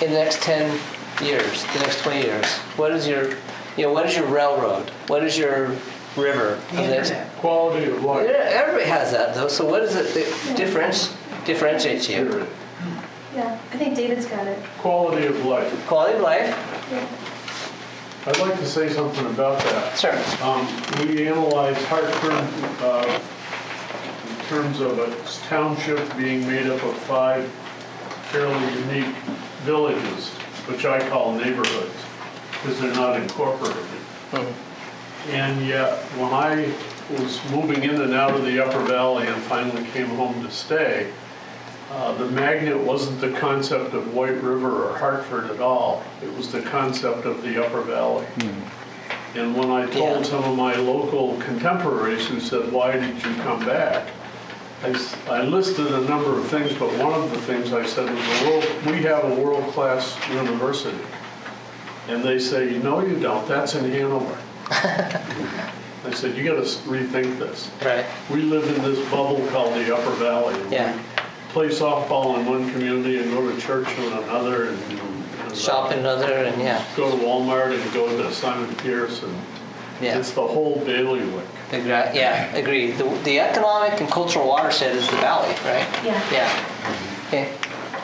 [SPEAKER 2] in the next 10 years, the next 20 years? What is your railroad? What is your river?
[SPEAKER 9] Quality of life.
[SPEAKER 2] Everybody has that, though. So what is it that differentiates you?
[SPEAKER 3] Yeah, I think David's got it.
[SPEAKER 9] Quality of life.
[SPEAKER 2] Quality of life?
[SPEAKER 3] Yeah.
[SPEAKER 9] I'd like to say something about that.
[SPEAKER 2] Sure.
[SPEAKER 9] We analyzed Hartford in terms of a township being made up of 5 fairly unique villages, which I call neighborhoods, because they're not incorporated. And yet, when I was moving in and out of the Upper Valley and finally came home to stay, the magnet wasn't the concept of White River or Hartford at all. It was the concept of the Upper Valley. And when I told some of my local contemporaries who said, "Why did you come back?" I listed a number of things, but one of the things I said was, we have a world-class university. And they say, no, you don't, that's in Hanover. I said, you gotta rethink this.
[SPEAKER 2] Right.
[SPEAKER 9] We live in this bubble called the Upper Valley.
[SPEAKER 2] Yeah.
[SPEAKER 9] We play softball in one community and go to church in another and
[SPEAKER 2] Shop in another, and yeah.
[SPEAKER 9] go to Walmart and go to Simon Pierce, and
[SPEAKER 2] Yeah.
[SPEAKER 9] it's the whole bailiwick.
[SPEAKER 2] Yeah, agree. The economic and cultural watershed is the valley, right?
[SPEAKER 3] Yeah.
[SPEAKER 2] Yeah. Okay.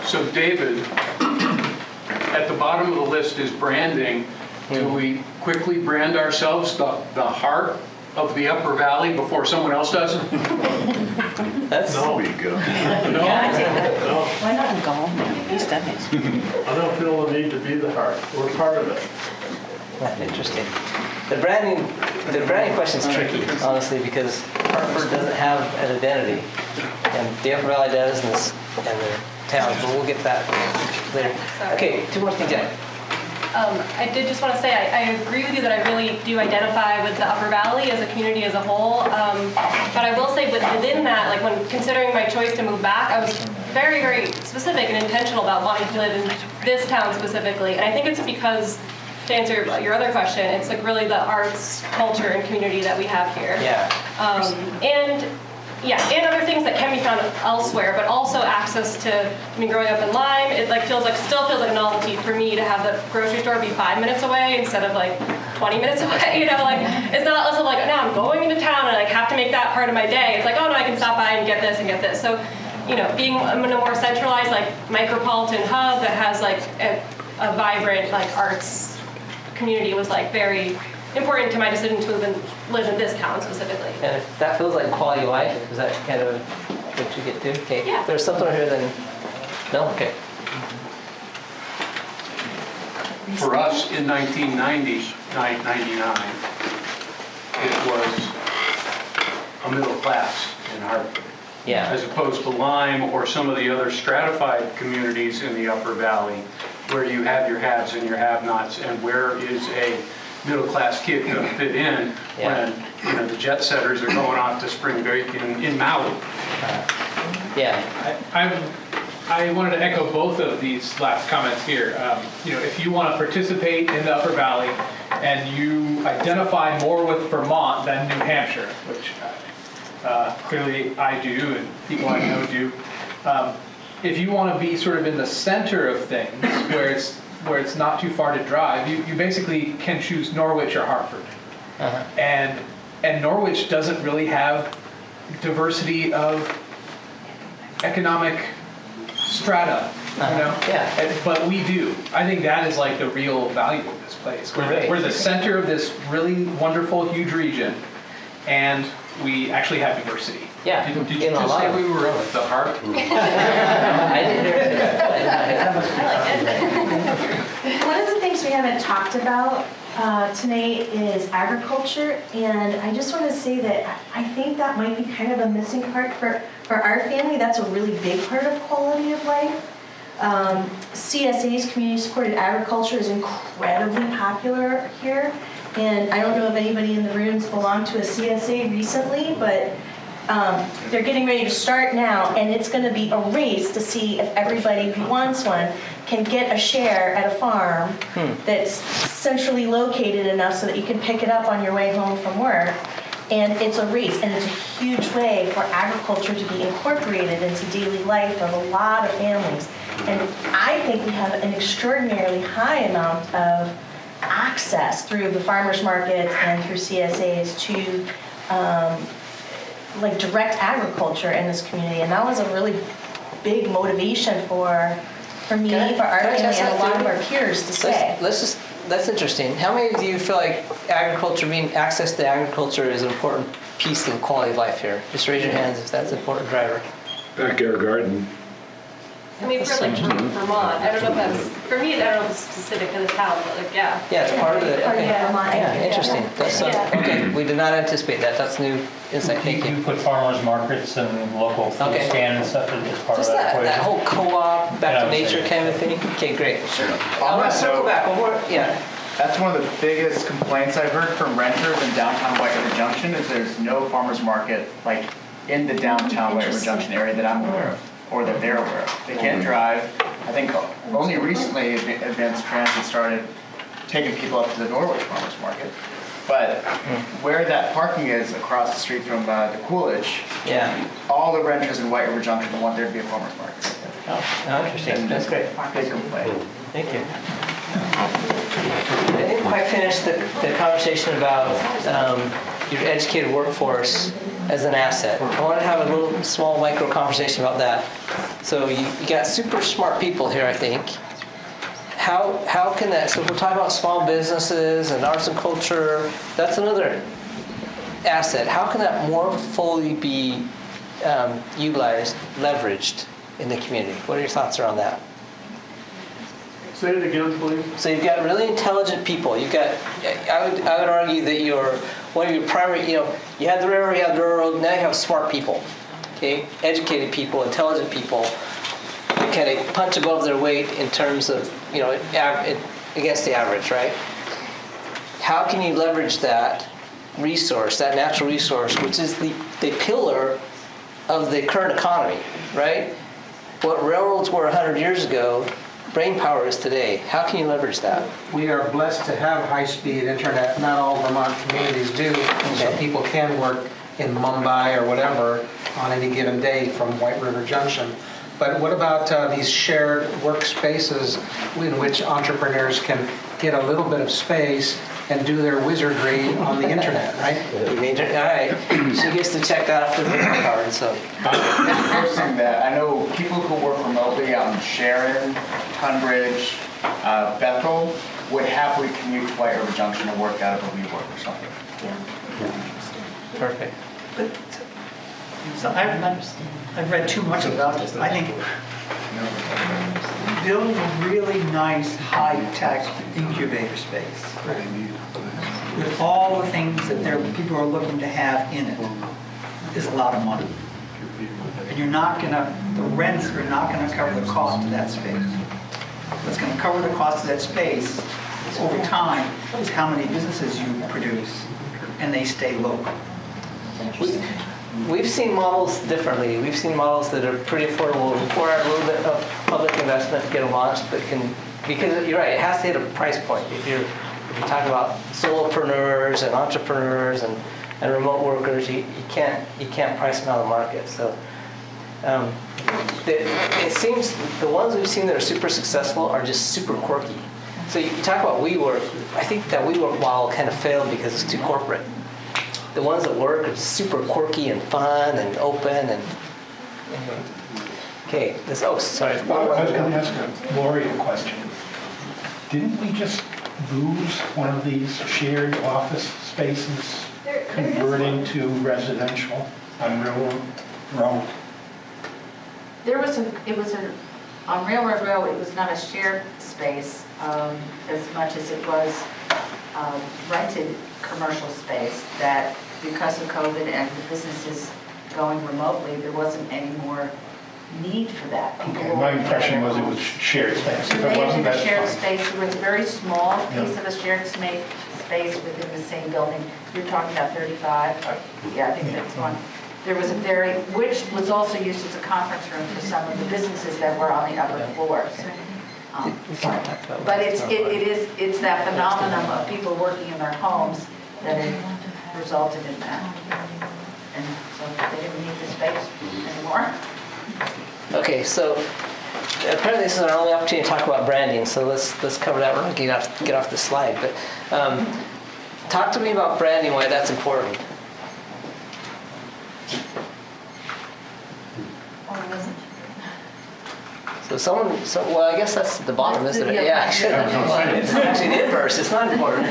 [SPEAKER 7] So David, at the bottom of the list is branding. Do we quickly brand ourselves the heart of the Upper Valley before someone else does?
[SPEAKER 2] That's
[SPEAKER 9] no.
[SPEAKER 7] Be good.
[SPEAKER 9] No.
[SPEAKER 22] Why not in Gall? East Ennis.
[SPEAKER 9] I don't feel the need to be the heart. We're part of it.
[SPEAKER 2] Interesting. The branding question is tricky, honestly, because Hartford doesn't have an identity, and the Upper Valley does, and the towns. But we'll get to that later. Okay, two more things. Yeah.
[SPEAKER 19] I did just want to say I agree with you that I really do identify with the Upper Valley as a community as a whole. But I will say within that, like when considering my choice to move back, I was very, very specific and intentional about wanting to live in this town specifically. And I think it's because, to answer your other question, it's like really the arts, culture, and community that we have here.
[SPEAKER 2] Yeah.
[SPEAKER 19] And other things that can be found elsewhere, but also access to, growing up in Lyme, it still feels like a novelty for me to have the grocery store be 5 minutes away instead of like 20 minutes away, it's not less of like, no, I'm going into town and I have to make that part of my day. It's like, oh no, I can stop by and get this and get this. So, being in a more centralized, like micropolitan hub that has like a vibrant like arts community was like very important to my decision to live in this town specifically.
[SPEAKER 2] And if that feels like quality of life, is that kind of what you get to? Okay.
[SPEAKER 19] Yeah.
[SPEAKER 2] If there's something over here, then no. Okay.
[SPEAKER 7] For us in 1999, it was a middle class in Hartford.
[SPEAKER 2] Yeah.
[SPEAKER 7] As opposed to Lyme or some of the other stratified communities in the Upper Valley, where you have your haves and your have-nots, and where is a middle-class kid going to fit in when the jet setters are going off to spring break in Maui.
[SPEAKER 6] I wanted to echo both of these last comments here. If you want to participate in the Upper Valley and you identify more with Vermont than New Hampshire, which clearly I do and people I know do, if you want to be sort of in the center of things where it's not too far to drive, you basically can choose Norwich or Hartford. And Norwich doesn't really have diversity of economic strata, but we do. I think that is like the real value of this place. We're the center of this really wonderful, huge region, and we actually have diversity.
[SPEAKER 2] Yeah.
[SPEAKER 7] Did you just say we were at the heart?
[SPEAKER 2] I didn't hear it.
[SPEAKER 3] One of the things we haven't talked about tonight is agriculture, and I just want to say that I think that might be kind of a missing part for our family. That's a really big part of quality of life. CSA's community-supported agriculture is incredibly popular here, and I don't know if anybody in the room's belonged to a CSA recently, but they're getting ready to start now, and it's going to be a race to see if everybody who wants one can get a share at a farm that's centrally located enough so that you can pick it up on your way home from work. And it's a race, and it's a huge way for agriculture to be incorporated into daily life of a lot of families. And I think we have an extraordinarily high amount of access through the farmers markets and through CSAs to like direct agriculture in this community, and that was a really big motivation for me, for our family, and a lot of our peers to stay.
[SPEAKER 2] That's interesting. How many of you feel like access to agriculture is an important piece of quality of life here? Just raise your hands if that's an important driver.
[SPEAKER 15] Backyard garden.
[SPEAKER 19] For Vermont, I don't know if that's, for me, I don't know if it's specific to the town, but like, yeah.
[SPEAKER 2] Yeah, it's part of it. Okay.
[SPEAKER 19] Yeah,
[SPEAKER 2] Interesting. That's okay. We did not anticipate that. That's new insight. Thank you.
[SPEAKER 8] You put farmers markets and local food stand and stuff as part
[SPEAKER 2] Just
[SPEAKER 8] of that.
[SPEAKER 2] that whole co-op, back to nature kind of thing. Okay, great. I want to circle back one more. Yeah.
[SPEAKER 10] That's one of the biggest complaints I've heard from renters in downtown White River Junction is there's no farmers market like in the downtown White River Junction area that I'm aware of or that they're aware of. They can't drive. I think only recently Advanced Transit started taking people up to the Norwich Farmers Market. But where that parking is across the street from the Coolidge, all the renters in White River Junction want there to be a farmer's market.
[SPEAKER 2] Oh, interesting. That's great.
[SPEAKER 10] They complain.
[SPEAKER 2] Thank you. I didn't quite finish the conversation about your educated workforce as an asset. I want to have a little small micro conversation about that. So you got super smart people here, I think. How can that, so if we're talking about small businesses and arts and culture, that's another asset. How can that more fully be utilized, leveraged in the community? What are your thoughts around that?
[SPEAKER 9] Say it again, please.
[SPEAKER 2] So you've got really intelligent people. You've got, I would argue that one of your primary, you had the railroad, you had the railroad, now you have smart people, okay? Educated people, intelligent people, that kind of punch above their weight in terms of, against the average, right? How can you leverage that resource, that natural resource, which is the pillar of the current economy, right? What railroads were 100 years ago, brain power is today. How can you leverage that?
[SPEAKER 21] We are blessed to have high-speed internet. Not all Vermont communities do, so people can work in Mumbai or whatever on any given day from White River Junction. But what about these shared workspaces in which entrepreneurs can get a little bit of space and do their wizardry on the internet, right?
[SPEAKER 2] All right. She gets to check that off the brain card. So.
[SPEAKER 10] Posting that, I know people who work remotely out in Sharon, Tunbridge, Bethel would happily commute to White River Junction and work out of a WeWork or something.
[SPEAKER 2] Perfect.
[SPEAKER 17] So I've read too much about this. I think build a really nice high-tech incubator space with all the things that people are looking to have in it is a lot of money. And the rents are not going to cover the cost of that space. What's going to cover the cost of that space over time is how many businesses you produce, and they stay local.
[SPEAKER 2] We've seen models differently. We've seen models that are pretty affordable, require a little bit of public investment to get them launched, but because you're right, it has to hit a price point. If you're talking about solopreneurs and entrepreneurs and remote workers, you can't price them out of the market. So it seems the ones we've seen that are super successful are just super quirky. So you talk about WeWork. I think that WeWork model kind of failed because it's too corporate. The ones that work are super quirky and fun and open and. Okay. Sorry.
[SPEAKER 5] I was going to ask Lori a question. Didn't we just lose one of these shared office spaces converting to residential on Railroad Road?
[SPEAKER 16] On Railroad Road, it was not a shared space as much as it was rented commercial space that because of COVID and the businesses going remotely, there wasn't any more need for that.
[SPEAKER 5] My impression was it was shared space. If it wasn't, that's
[SPEAKER 16] shared
[SPEAKER 5] fine.
[SPEAKER 16] space, it was a very small piece of a shared space within the same building. You're talking about 35? Yeah, I think that's one. There was which was also used as a conference room for some of the businesses that were on the upper floors. But it's that phenomenon of people working in their homes that it resulted in that. And so they didn't need the space anymore.
[SPEAKER 2] Okay, so apparently this is our only opportunity to talk about branding. So let's cover that. We're going to get off the slide, but talk to me about branding. Why that's important. Well, I guess that's the bottom, isn't it? Yeah, actually. It's actually the inverse. It's not important.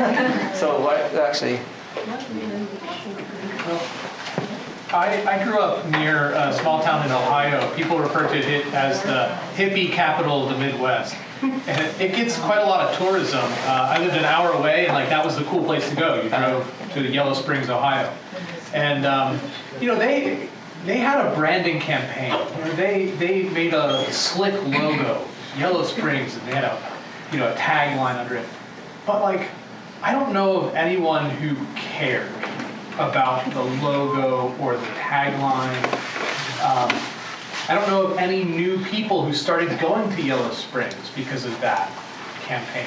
[SPEAKER 2] So actually.
[SPEAKER 6] I grew up near a small town in Ohio. People refer to it as the hippie capital of the Midwest. And it gets quite a lot of tourism. I lived an hour away, and that was the cool place to go. You drove to Yellow Springs, Ohio. And, they had a branding campaign. They made a slick logo, Yellow Springs, and they had a tagline under it. But I don't know of anyone who cared about the logo or the tagline. I don't know of any new people who started going to Yellow Springs because of that. campaign.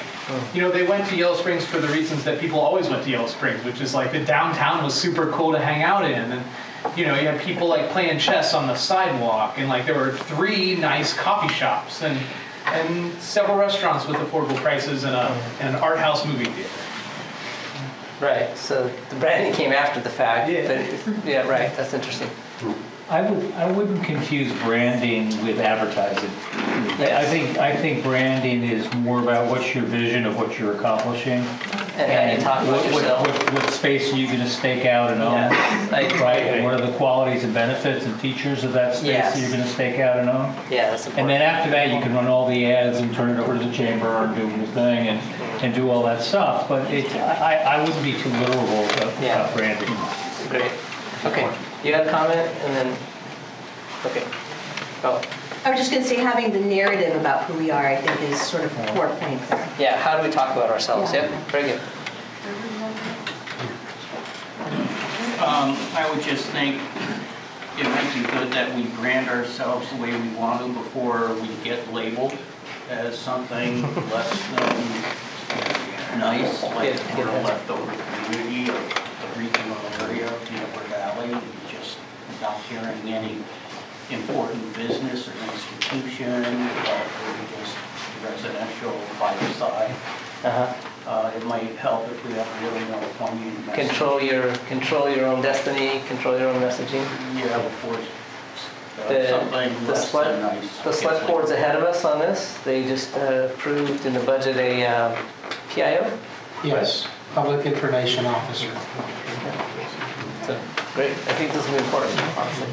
[SPEAKER 6] You know, they went to Yellow Springs for the reasons that people always went to Yellow Springs, which is like the downtown was super cool to hang out in, and you know, you had people like playing chess on the sidewalk, and like there were 3 nice coffee shops and several restaurants with affordable prices and an art house movie theater.
[SPEAKER 2] Right, so the branding came after the fact, but yeah, right, that's interesting.
[SPEAKER 8] I wouldn't confuse branding with advertising. I think branding is more about what's your vision of what you're accomplishing.
[SPEAKER 2] And how you talk about yourself.
[SPEAKER 8] What space are you going to stake out and own? Right? And what are the qualities and benefits and features of that space that you're going to stake out and own?
[SPEAKER 2] Yeah, that's important.
[SPEAKER 8] And then after that, you can run all the ads and turn it over to the chamber and do your thing and do all that stuff. But I wouldn't be too literal about branding.
[SPEAKER 2] Great. Okay, you had a comment and then, okay, go.
[SPEAKER 3] I was just going to say, having the narrative about who we are, I think, is sort of a core point there.
[SPEAKER 2] Yeah, how do we talk about ourselves?
[SPEAKER 3] Yeah.
[SPEAKER 2] Yep, very good.
[SPEAKER 18] I would just think it might be good that we brand ourselves the way we want to before we get labeled as something less than nice, like we're a leftover community or a regional area of Newport Valley, just without hearing any important business or institution, but we're just residential by the side. It might help if we have a little more poignant message.
[SPEAKER 2] Control your own destiny, control your own messaging.
[SPEAKER 18] Yeah, before something less than nice.
[SPEAKER 2] The select board's ahead of us on this. They just approved in the budget a PIO.
[SPEAKER 21] Yes, Public Information Officer.
[SPEAKER 2] So, great. I think this will be important, honestly.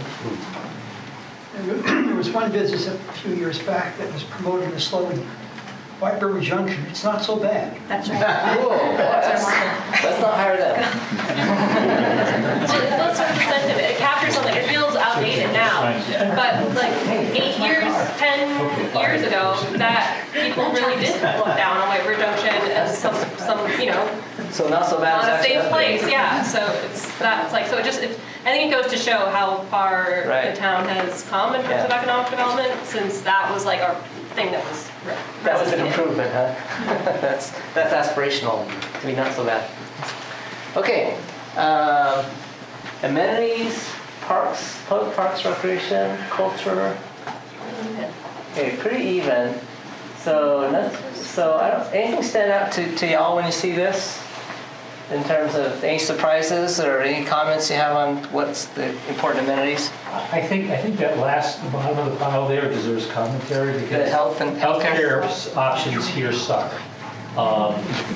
[SPEAKER 4] There was one business a few years back that was promoting the slogan, White River Junction, it's not so bad.
[SPEAKER 3] That's right.
[SPEAKER 2] Cool. Let's not hire them.
[SPEAKER 19] Well, that's representative. It captures something. It feels outdated now, but like 10 years ago, that people really did look down on White River Junction as some you know.
[SPEAKER 2] So not so bad.
[SPEAKER 19] Not a safe place, yeah. So I think it goes to show how far the town has come in terms of economic development, since that was like our thing that was.
[SPEAKER 2] That was an improvement, huh? that's aspirational to be not so bad. Okay, amenities, parks, public parks, recreation, culture. Okay, pretty even. So anything stand out to y'all when you see this? In terms of any surprises or any comments you have on what's the important amenities?
[SPEAKER 8] I think that last bottom of the pile there deserves commentary because
[SPEAKER 2] health and
[SPEAKER 8] healthcare options here suck.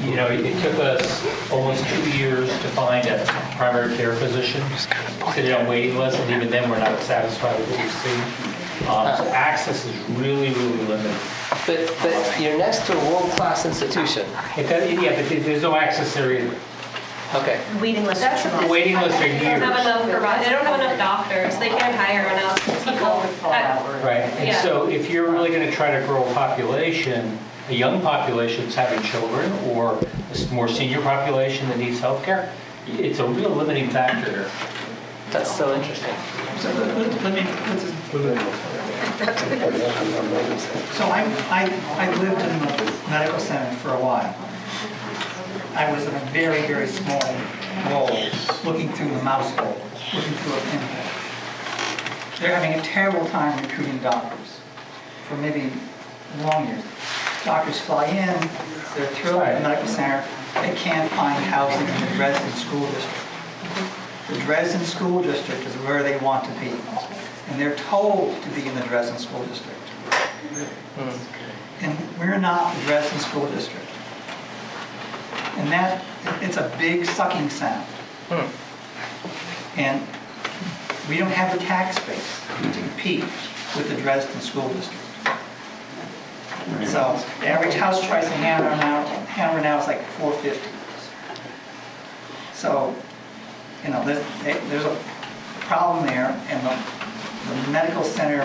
[SPEAKER 8] You know, it took us almost 2 years to find a primary care physician, sitting on waiting lists, and even then we're not satisfied with what we see. So access is really, really limited.
[SPEAKER 2] But you're next to a world-class institution.
[SPEAKER 8] But there's no access area.
[SPEAKER 2] Okay.
[SPEAKER 3] Waiting list.
[SPEAKER 8] The waiting list are
[SPEAKER 19] They
[SPEAKER 8] years.
[SPEAKER 19] don't have enough doctors. They can't hire enough people.
[SPEAKER 8] Right, and
[SPEAKER 19] Yeah.
[SPEAKER 8] so if you're really going to try to grow a population, a young population that's having children, or a more senior population that needs healthcare, it's a real limiting factor here.
[SPEAKER 2] That's so interesting.
[SPEAKER 17] So I lived in the medical center for a while. I was in a very, very small role, looking through the mouse hole, looking through a pinhole. They're having a terrible time recruiting doctors for maybe long years. Doctors fly in, they're thrilled at the medical center, they can't find housing in the Dresden School District. The Dresden School District is where they want to be, and they're told to be in the Dresden School District. And we're not the Dresden School District. And it's a big sucking sound. And we don't have the tax base to compete with the Dresden School District. So the average house price in Hanover now is like $450. So, you know, there's a problem there, and the medical center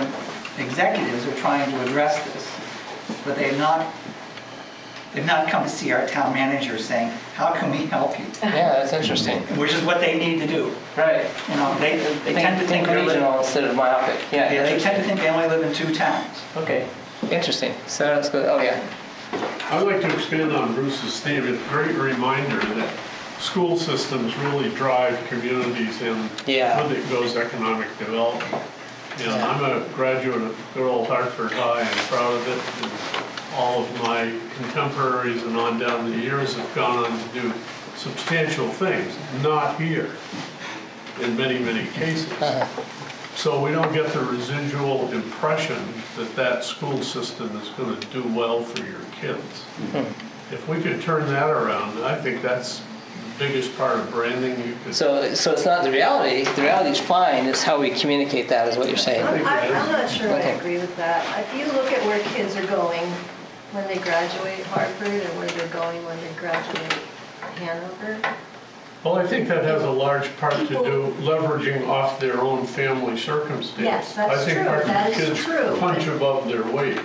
[SPEAKER 17] executives are trying to address this, but they've not come to see our town manager saying, how can we help you?
[SPEAKER 2] Yeah, that's interesting.
[SPEAKER 17] Which is what they need to do.
[SPEAKER 2] Right.
[SPEAKER 17] You know, they tend to think
[SPEAKER 2] regional instead of myopic. Yeah,
[SPEAKER 17] they tend to think they only live in 2 towns.
[SPEAKER 2] Okay, interesting. So let's go. Oh yeah.
[SPEAKER 9] I'd like to expand on Bruce's statement. Great reminder that school systems really drive communities and with it goes economic development. And I'm a graduate of good old Hartford High and proud of it. And all of my contemporaries and on down the years have gone on to do substantial things, not here in many, many cases. So we don't get the residual impression that that school system is going to do well for your kids. If we could turn that around, I think that's the biggest part of branding you could.
[SPEAKER 2] So it's not the reality. The reality is fine. It's how we communicate that is what you're saying.
[SPEAKER 12] I'm not sure I agree with that. If you look at where kids are going when they graduate Hartford and where they're going when they graduate Hanover.
[SPEAKER 9] Well, I think that has a large part to do leveraging off their own family circumstances.
[SPEAKER 12] Yes, that's true.
[SPEAKER 9] I think
[SPEAKER 12] That
[SPEAKER 9] our
[SPEAKER 12] is
[SPEAKER 9] kids
[SPEAKER 12] true.
[SPEAKER 9] punch above their weight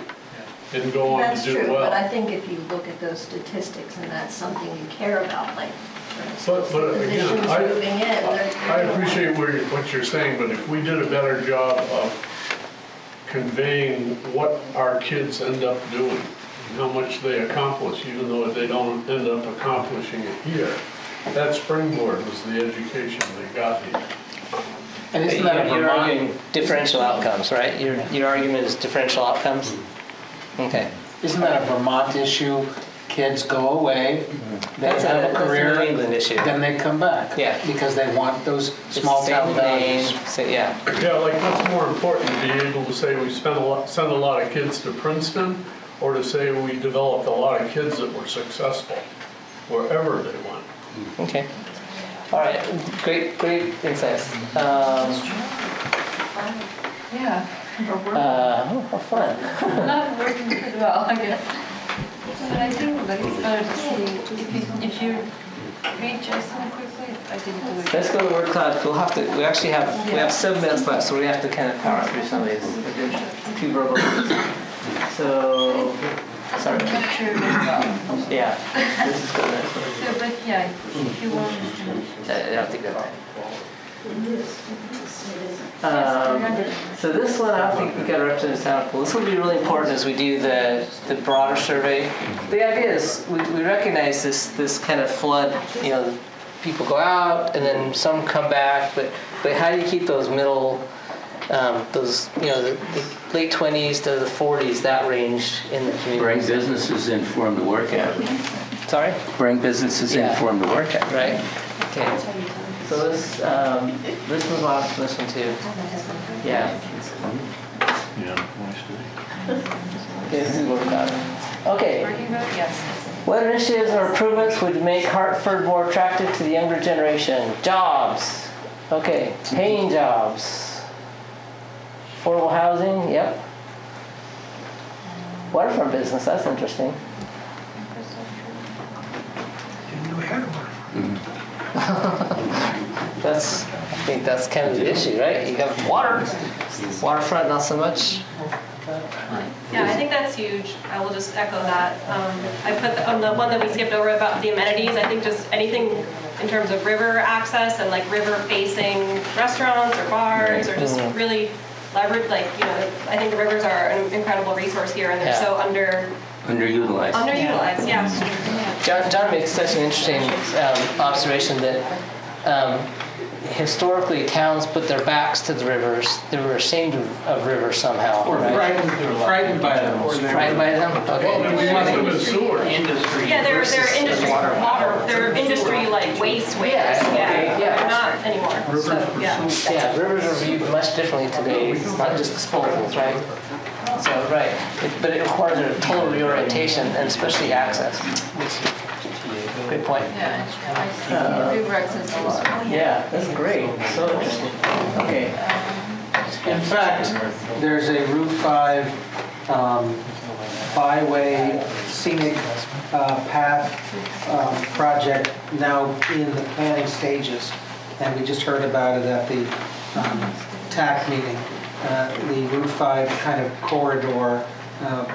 [SPEAKER 9] and go on to
[SPEAKER 12] That's
[SPEAKER 9] do
[SPEAKER 12] true,
[SPEAKER 9] well.
[SPEAKER 12] but I think if you look at those statistics and that's something you care about, like, for instance,
[SPEAKER 9] But
[SPEAKER 12] the
[SPEAKER 9] again,
[SPEAKER 12] physicians moving in.
[SPEAKER 9] I appreciate what you're saying, but if we did a better job of conveying what our kids end up doing, how much they accomplish, even though they don't end up accomplishing it here, that springboard was the education they got here.
[SPEAKER 2] And isn't that you're arguing differential outcomes, right? Your argument is differential outcomes? Okay.
[SPEAKER 21] Isn't that a Vermont issue? Kids go away, they have a career,
[SPEAKER 2] that's a New England issue.
[SPEAKER 21] then they come back.
[SPEAKER 2] Yeah.
[SPEAKER 21] Because they want those small town values.
[SPEAKER 2] Yeah,
[SPEAKER 9] like what's more important, to be able to say we send a lot of kids to Princeton, or to say we developed a lot of kids that were successful wherever they went?
[SPEAKER 2] Okay. All right. Great insights.
[SPEAKER 16] Yeah.
[SPEAKER 2] How fun.
[SPEAKER 16] Not working pretty well, I guess. But I think that it's better to see if you read Jason quickly. I didn't do it.
[SPEAKER 2] Let's go to word cloud. We actually have 7 minutes left, so we have to kind of power through some of these. Two verbal. So, sorry. Yeah, this is good.
[SPEAKER 16] So, but yeah, if you want.
[SPEAKER 2] I don't think that's so this one, I don't think we got to represent the town pool. This will be really important as we do the broader survey. The idea is we recognize this kind of flood, people go out and then some come back, but how do you keep those middle, the late 20s to the 40s, that range in the community?
[SPEAKER 11] Bring businesses in for them to work at.
[SPEAKER 2] Sorry?
[SPEAKER 11] Bring businesses in for them to work at.
[SPEAKER 2] Right. Okay. So let's move on to this one too. Yeah. Okay, this is worked out. Okay.
[SPEAKER 16] Yes.
[SPEAKER 2] What initiatives or improvements would make Hartford more attractive to the younger generation? Jobs. Okay. Paying jobs. Affordable housing. Yep. Waterfront business. That's interesting.
[SPEAKER 4] Didn't know we had a waterfront.
[SPEAKER 2] I think that's kind of the issue, right? You have water. Waterfront, not so much.
[SPEAKER 19] Yeah, I think that's huge. I will just echo that. I put on the one that we skipped over about the amenities. I think just anything in terms of river access and like river-facing restaurants or bars, or just really leverage. I think the rivers are an incredible resource here, and they're so
[SPEAKER 11] Underutilized.
[SPEAKER 19] Underutilized, yeah.
[SPEAKER 2] John makes such an interesting observation that historically towns put their backs to the rivers. They were ashamed of rivers somehow.
[SPEAKER 21] Or frightened by them.
[SPEAKER 2] Frightened by them? Okay.
[SPEAKER 18] Industry.
[SPEAKER 19] Yeah, they're industry water. They're industry like waste. Yeah. They're not anymore. So,
[SPEAKER 2] Yeah, rivers are viewed much differently today. It's not just disposals, right? So, right. But it requires a total reorientation, and especially access. Good point.
[SPEAKER 16] Yeah, I see river access a lot.
[SPEAKER 2] Yeah, that's great. So interesting. Okay.
[SPEAKER 21] In fact, there's a Route 5 byway scenic path project now in the planning stages, and we just heard about it at the TAC meeting. The Route 5 kind of corridor,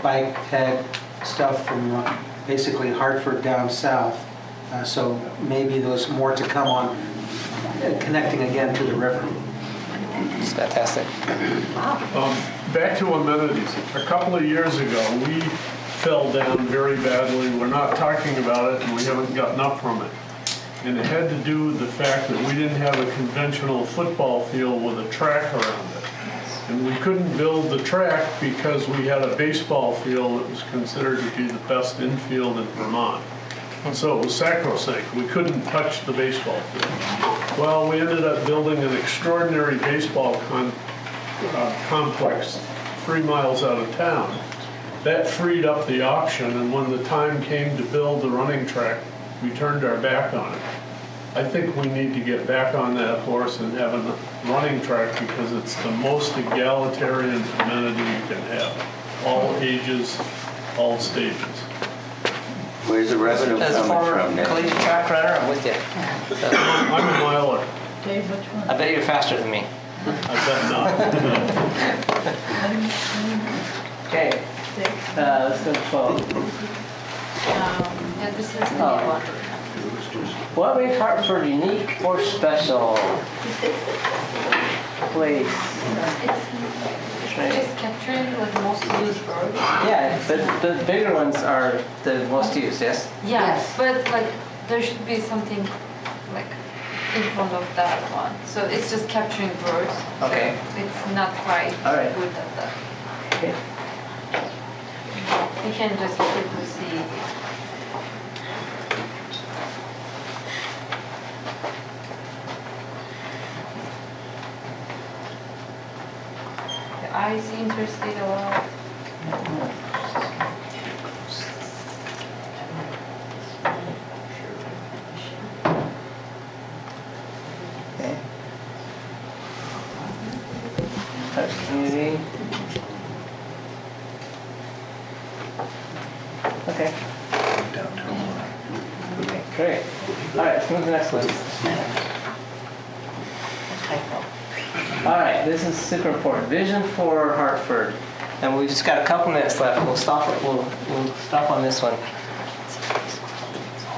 [SPEAKER 21] bike ped stuff from basically Hartford down south. So maybe there's more to come on connecting again to the river.
[SPEAKER 2] It's fantastic.
[SPEAKER 9] Back to amenities. A couple of years ago, we fell down very badly. We're not talking about it, and we haven't gotten up from it. And it had to do with the fact that we didn't have a conventional football field with a track around it. And we couldn't build the track because we had a baseball field that was considered to be the best infield in Vermont. And so it was sacrosanct. We couldn't touch the baseball field. Well, we ended up building an extraordinary baseball complex 3 miles out of town. That freed up the option, and when the time came to build the running track, we turned our back on it. I think we need to get back on that horse and have a running track because it's the most egalitarian amenity you can have. All ages, all stages.
[SPEAKER 11] Where's the revenue
[SPEAKER 2] As a
[SPEAKER 11] coming
[SPEAKER 2] former
[SPEAKER 11] from then?
[SPEAKER 2] collegiate track runner, I'm with you.
[SPEAKER 9] I'm a miler.
[SPEAKER 16] Dave, which one?
[SPEAKER 2] I bet you're faster than me.
[SPEAKER 9] I bet not.
[SPEAKER 2] Okay, let's go to 12.
[SPEAKER 16] Yeah, this is the new
[SPEAKER 2] Oh.
[SPEAKER 16] one.
[SPEAKER 2] What makes Hartford unique or special? Place.
[SPEAKER 16] It's just capturing like most used birds.
[SPEAKER 2] Yeah, but the bigger ones are the most used, yes?
[SPEAKER 16] Yeah, but like there should be something like in front of that one. So it's just capturing birds.
[SPEAKER 2] Okay.
[SPEAKER 16] So it's not quite
[SPEAKER 2] All right.
[SPEAKER 16] good at that.
[SPEAKER 2] Okay.
[SPEAKER 16] You can just quickly see. The eyes interested a lot.
[SPEAKER 2] Okay. Touch community. Okay. Okay, great. All right, let's move to the next one. All right, this is super important. Vision for Hartford. And we've just got a couple minutes left. We'll stop on this one.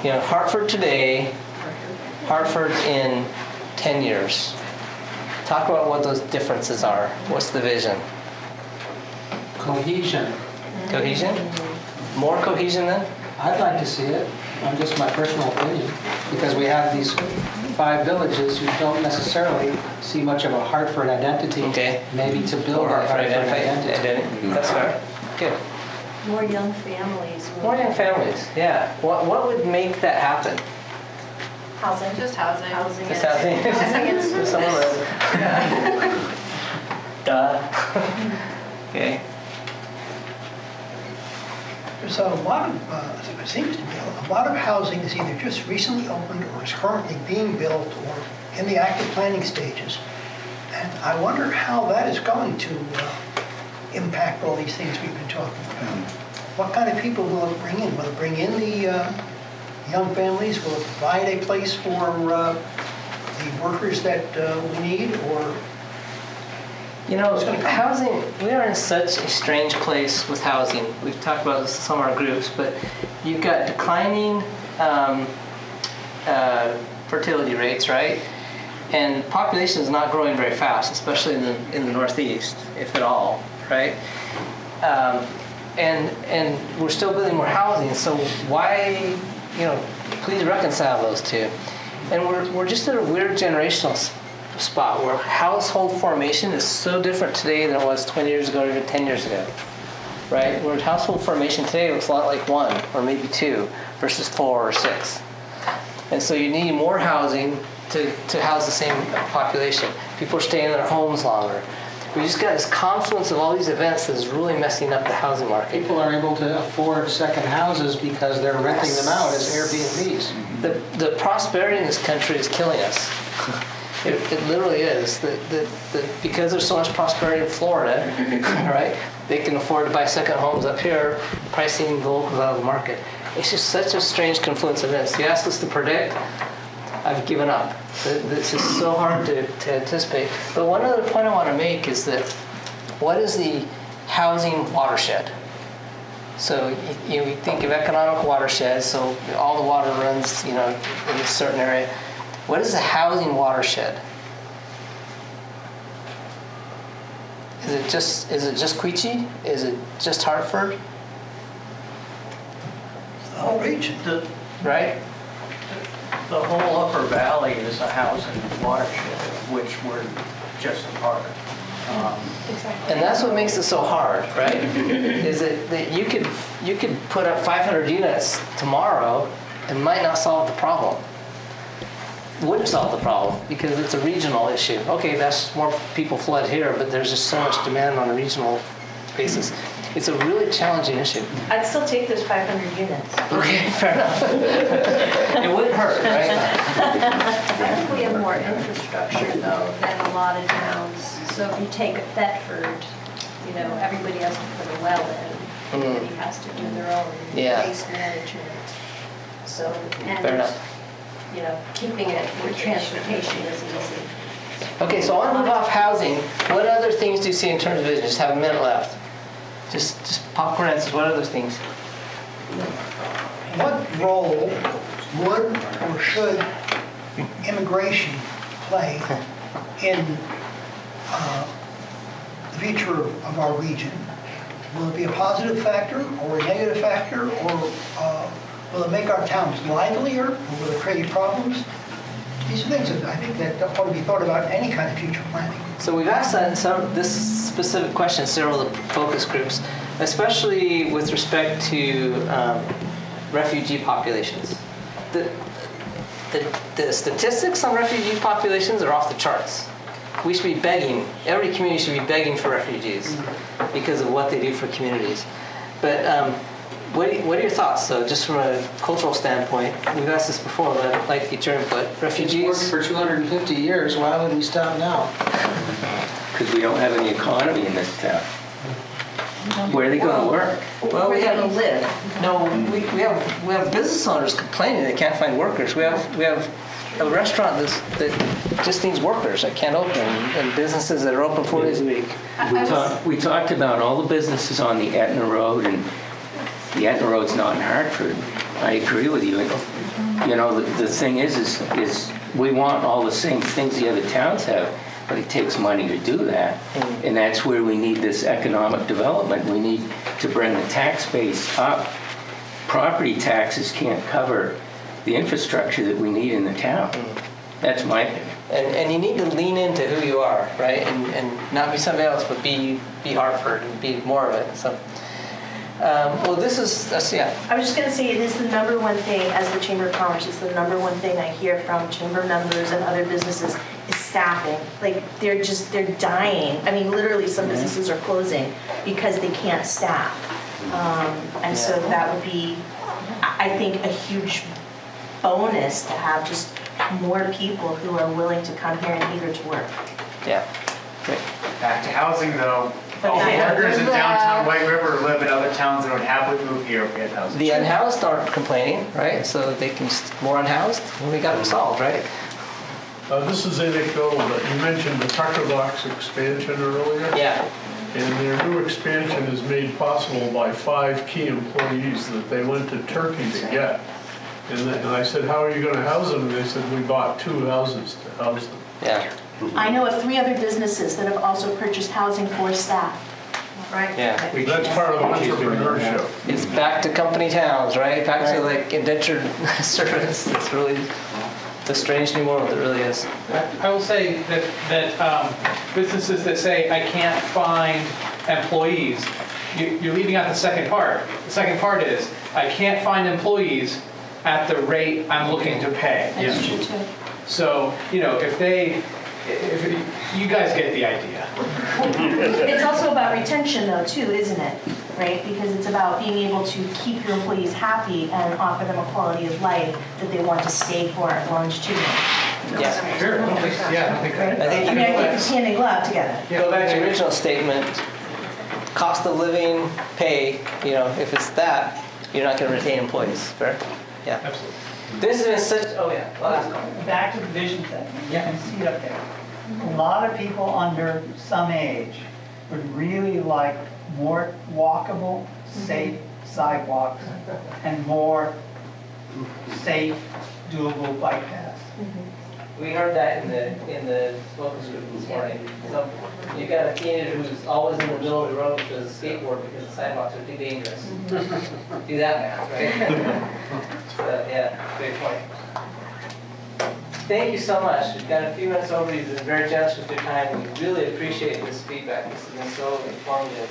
[SPEAKER 2] You know, Hartford today, Hartford in 10 years. Talk about what those differences are. What's the vision?
[SPEAKER 21] Cohesion.
[SPEAKER 2] Cohesion? More cohesion then?
[SPEAKER 21] I'd like to see it, just my personal opinion, because we have these 5 villages who don't necessarily see much of a Hartford identity.
[SPEAKER 2] Okay.
[SPEAKER 21] Maybe to build
[SPEAKER 2] Or
[SPEAKER 21] a Hartford identity.
[SPEAKER 2] identity. That's fair. Good.
[SPEAKER 12] More young families.
[SPEAKER 2] More young families, yeah. What would make that happen?
[SPEAKER 12] Housing. Just housing. Housing.
[SPEAKER 2] Just housing?
[SPEAKER 12] Housing.
[SPEAKER 2] Someone live. Duh. Okay.
[SPEAKER 4] There's a lot of, it seems to be, a lot of housing is either just recently opened or is currently being built or in the active planning stages. And I wonder how that is going to impact all these things we've been talking about. What kind of people will it bring in? Will it bring in the young families? Will it provide a place for the workers that we need? Or
[SPEAKER 2] You know, housing, we are in such a strange place with housing. We've talked about this in some of our groups, but you've got declining fertility rates, right? And population is not growing very fast, especially in the Northeast, if at all, right? And we're still building more housing, so why, please reconcile those two. And we're just at a weird generational spot where household formation is so different today than it was 20 years ago or even 10 years ago, right? Where household formation today looks a lot like 1 or maybe 2 versus 4 or 6. And so you need more housing to house the same population. People are staying in their homes longer. We just got this confluence of all these events that is really messing up the housing market.
[SPEAKER 21] People are able to afford second houses because they're renting them out as Airbnbs.
[SPEAKER 2] The prosperity in this country is killing us. It literally is. Because there's so much prosperity in Florida, right? They can afford to buy second homes up here, pricing the locals out of the market. It's just such a strange confluence of events. You ask us to predict, I've given up. This is so hard to anticipate. But one other point I want to make is that what is the housing watershed? So you think of economic watershed, so all the water runs in a certain area. What is a housing watershed? Is it just Quechee? Is it just Hartford?
[SPEAKER 4] whole region.
[SPEAKER 2] right?
[SPEAKER 18] The whole upper valley is a housing watershed, of which we're just a part.
[SPEAKER 2] And that's what makes it so hard, right? Is that you could put up 500 units tomorrow and might not solve the problem. Wouldn't solve the problem because it's a regional issue. Okay, that's more people flood here, but there's just so much demand on a regional basis. It's a really challenging issue.
[SPEAKER 3] I'd still take those 500 units.
[SPEAKER 2] Okay, fair enough. It wouldn't hurt, right?
[SPEAKER 12] I think we have more infrastructure though than a lot of towns. So if you take Thetford, you know, everybody has to put a well in. Everybody has to do their own waste management. So,
[SPEAKER 2] Fair enough.
[SPEAKER 12] you know, keeping it with transportation is easy.
[SPEAKER 2] Okay, so I want to move off housing. What other things do you see in terms of vision? Just have a minute left. Just popcorn answers. What other things?
[SPEAKER 4] What role would or should immigration play in the future of our region? Will it be a positive factor or a negative factor, or will it make our towns livelier, or will it create problems? These are things that I think that ought to be thought about in any kind of future planning.
[SPEAKER 2] So we've asked this specific question in several of the focus groups, especially with respect to refugee populations. The statistics on refugee populations are off the charts. We should be begging, every community should be begging for refugees because of what they do for communities. But what are your thoughts? So just from a cultural standpoint, we've asked this before, but I'd like to get your input. Refugees?
[SPEAKER 21] It's worked for 250 years, why would we stop now?
[SPEAKER 11] Because we don't have any economy in this town. Where are they going to work?
[SPEAKER 2] Well, we have
[SPEAKER 3] to live.
[SPEAKER 2] No, we have business owners complaining they can't find workers. We have a restaurant that just needs workers that can't open, and businesses that are open 4 days a week.
[SPEAKER 11] We talked about all the businesses on the Etna Road, and the Etna Road's not in Hartford. I agree with you. You know, the thing is we want all the same things the other towns have, but it takes money to do that. And that's where we need this economic development. We need to bring the tax base up. Property taxes can't cover the infrastructure that we need in the town. That's my opinion.
[SPEAKER 2] And you need to lean into who you are, right? And not be somebody else, but be Hartford and be more of it. So, well, this is, yeah.
[SPEAKER 3] I was just going to say, it is the number one thing, as the Chamber of Commerce, it's the number one thing I hear from chamber members and other businesses is staffing. Like, they're dying. I mean, literally, some businesses are closing because they can't staff. And so that would be, I think, a huge bonus to have just more people who are willing to come here and eager to work.
[SPEAKER 2] Yeah. Great.
[SPEAKER 10] Back to housing though.
[SPEAKER 3] But
[SPEAKER 10] All the
[SPEAKER 3] yeah,
[SPEAKER 10] workers in
[SPEAKER 3] there's
[SPEAKER 10] downtown White River live in other towns and would happily move here if we had housing.
[SPEAKER 2] The unhoused aren't complaining, right? So they can more unhoused, and we got it solved, right?
[SPEAKER 9] This is anecdotal, but you mentioned the Tucker Box expansion earlier.
[SPEAKER 2] Yeah.
[SPEAKER 9] And their new expansion is made possible by 5 key employees that they went to Turkey to get. And I said, how are you going to house them? And they said, we bought 2 houses to house them.
[SPEAKER 2] Yeah.
[SPEAKER 3] I know of 3 other businesses that have also purchased housing for staff.
[SPEAKER 12] Right.
[SPEAKER 2] Yeah.
[SPEAKER 9] That's part of entrepreneurship.
[SPEAKER 2] It's back to company towns, right? Back to like indentured service. It's really the strange new world. It really is.
[SPEAKER 6] I will say that businesses that say, I can't find employees, you're leaving out the second part. The second part is, I can't find employees at the rate I'm looking to pay.
[SPEAKER 3] That's true too.
[SPEAKER 6] So, if you guys get the idea.
[SPEAKER 3] It's also about retention though too, isn't it? Right? Because it's about being able to keep your employees happy and offer them a quality of life that they want to stay for longitudinally.
[SPEAKER 2] Yeah.
[SPEAKER 6] Sure. Yeah.
[SPEAKER 2] I think
[SPEAKER 3] I mean, I think it's hand in glove together.
[SPEAKER 2] Go back to the original statement. Cost of living, pay. If it's that, you're not going to retain employees. Fair? Yeah.
[SPEAKER 6] Absolutely.
[SPEAKER 2] This is such. Oh yeah.
[SPEAKER 17] Back to the vision segment, you can see it up there. A lot of people under some age would really like more walkable, safe sidewalks and more safe, doable bike paths.
[SPEAKER 2] We heard that in the focus group this morning. So you got a teenager who's always in the middle of the road with a skateboard because the sidewalks are too dangerous. Do that math, right? So, yeah, great point. Thank you so much. We've got a few minutes over. You've been very generous with your time. We really appreciate this feedback. This has been so informative.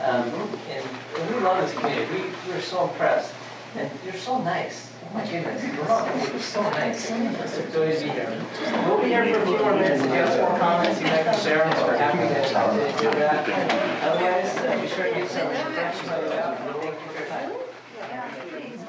[SPEAKER 2] And we love this community. We're so impressed. And you're so nice. Oh my goodness. You're so nice. It's joy to be here. We'll be here for a few more minutes. If you have some more comments, you'd like to share them, we're happy to do that. Otherwise, be sure to get some refreshments on the way out. Thank you for your time.
[SPEAKER 16] Yeah, please.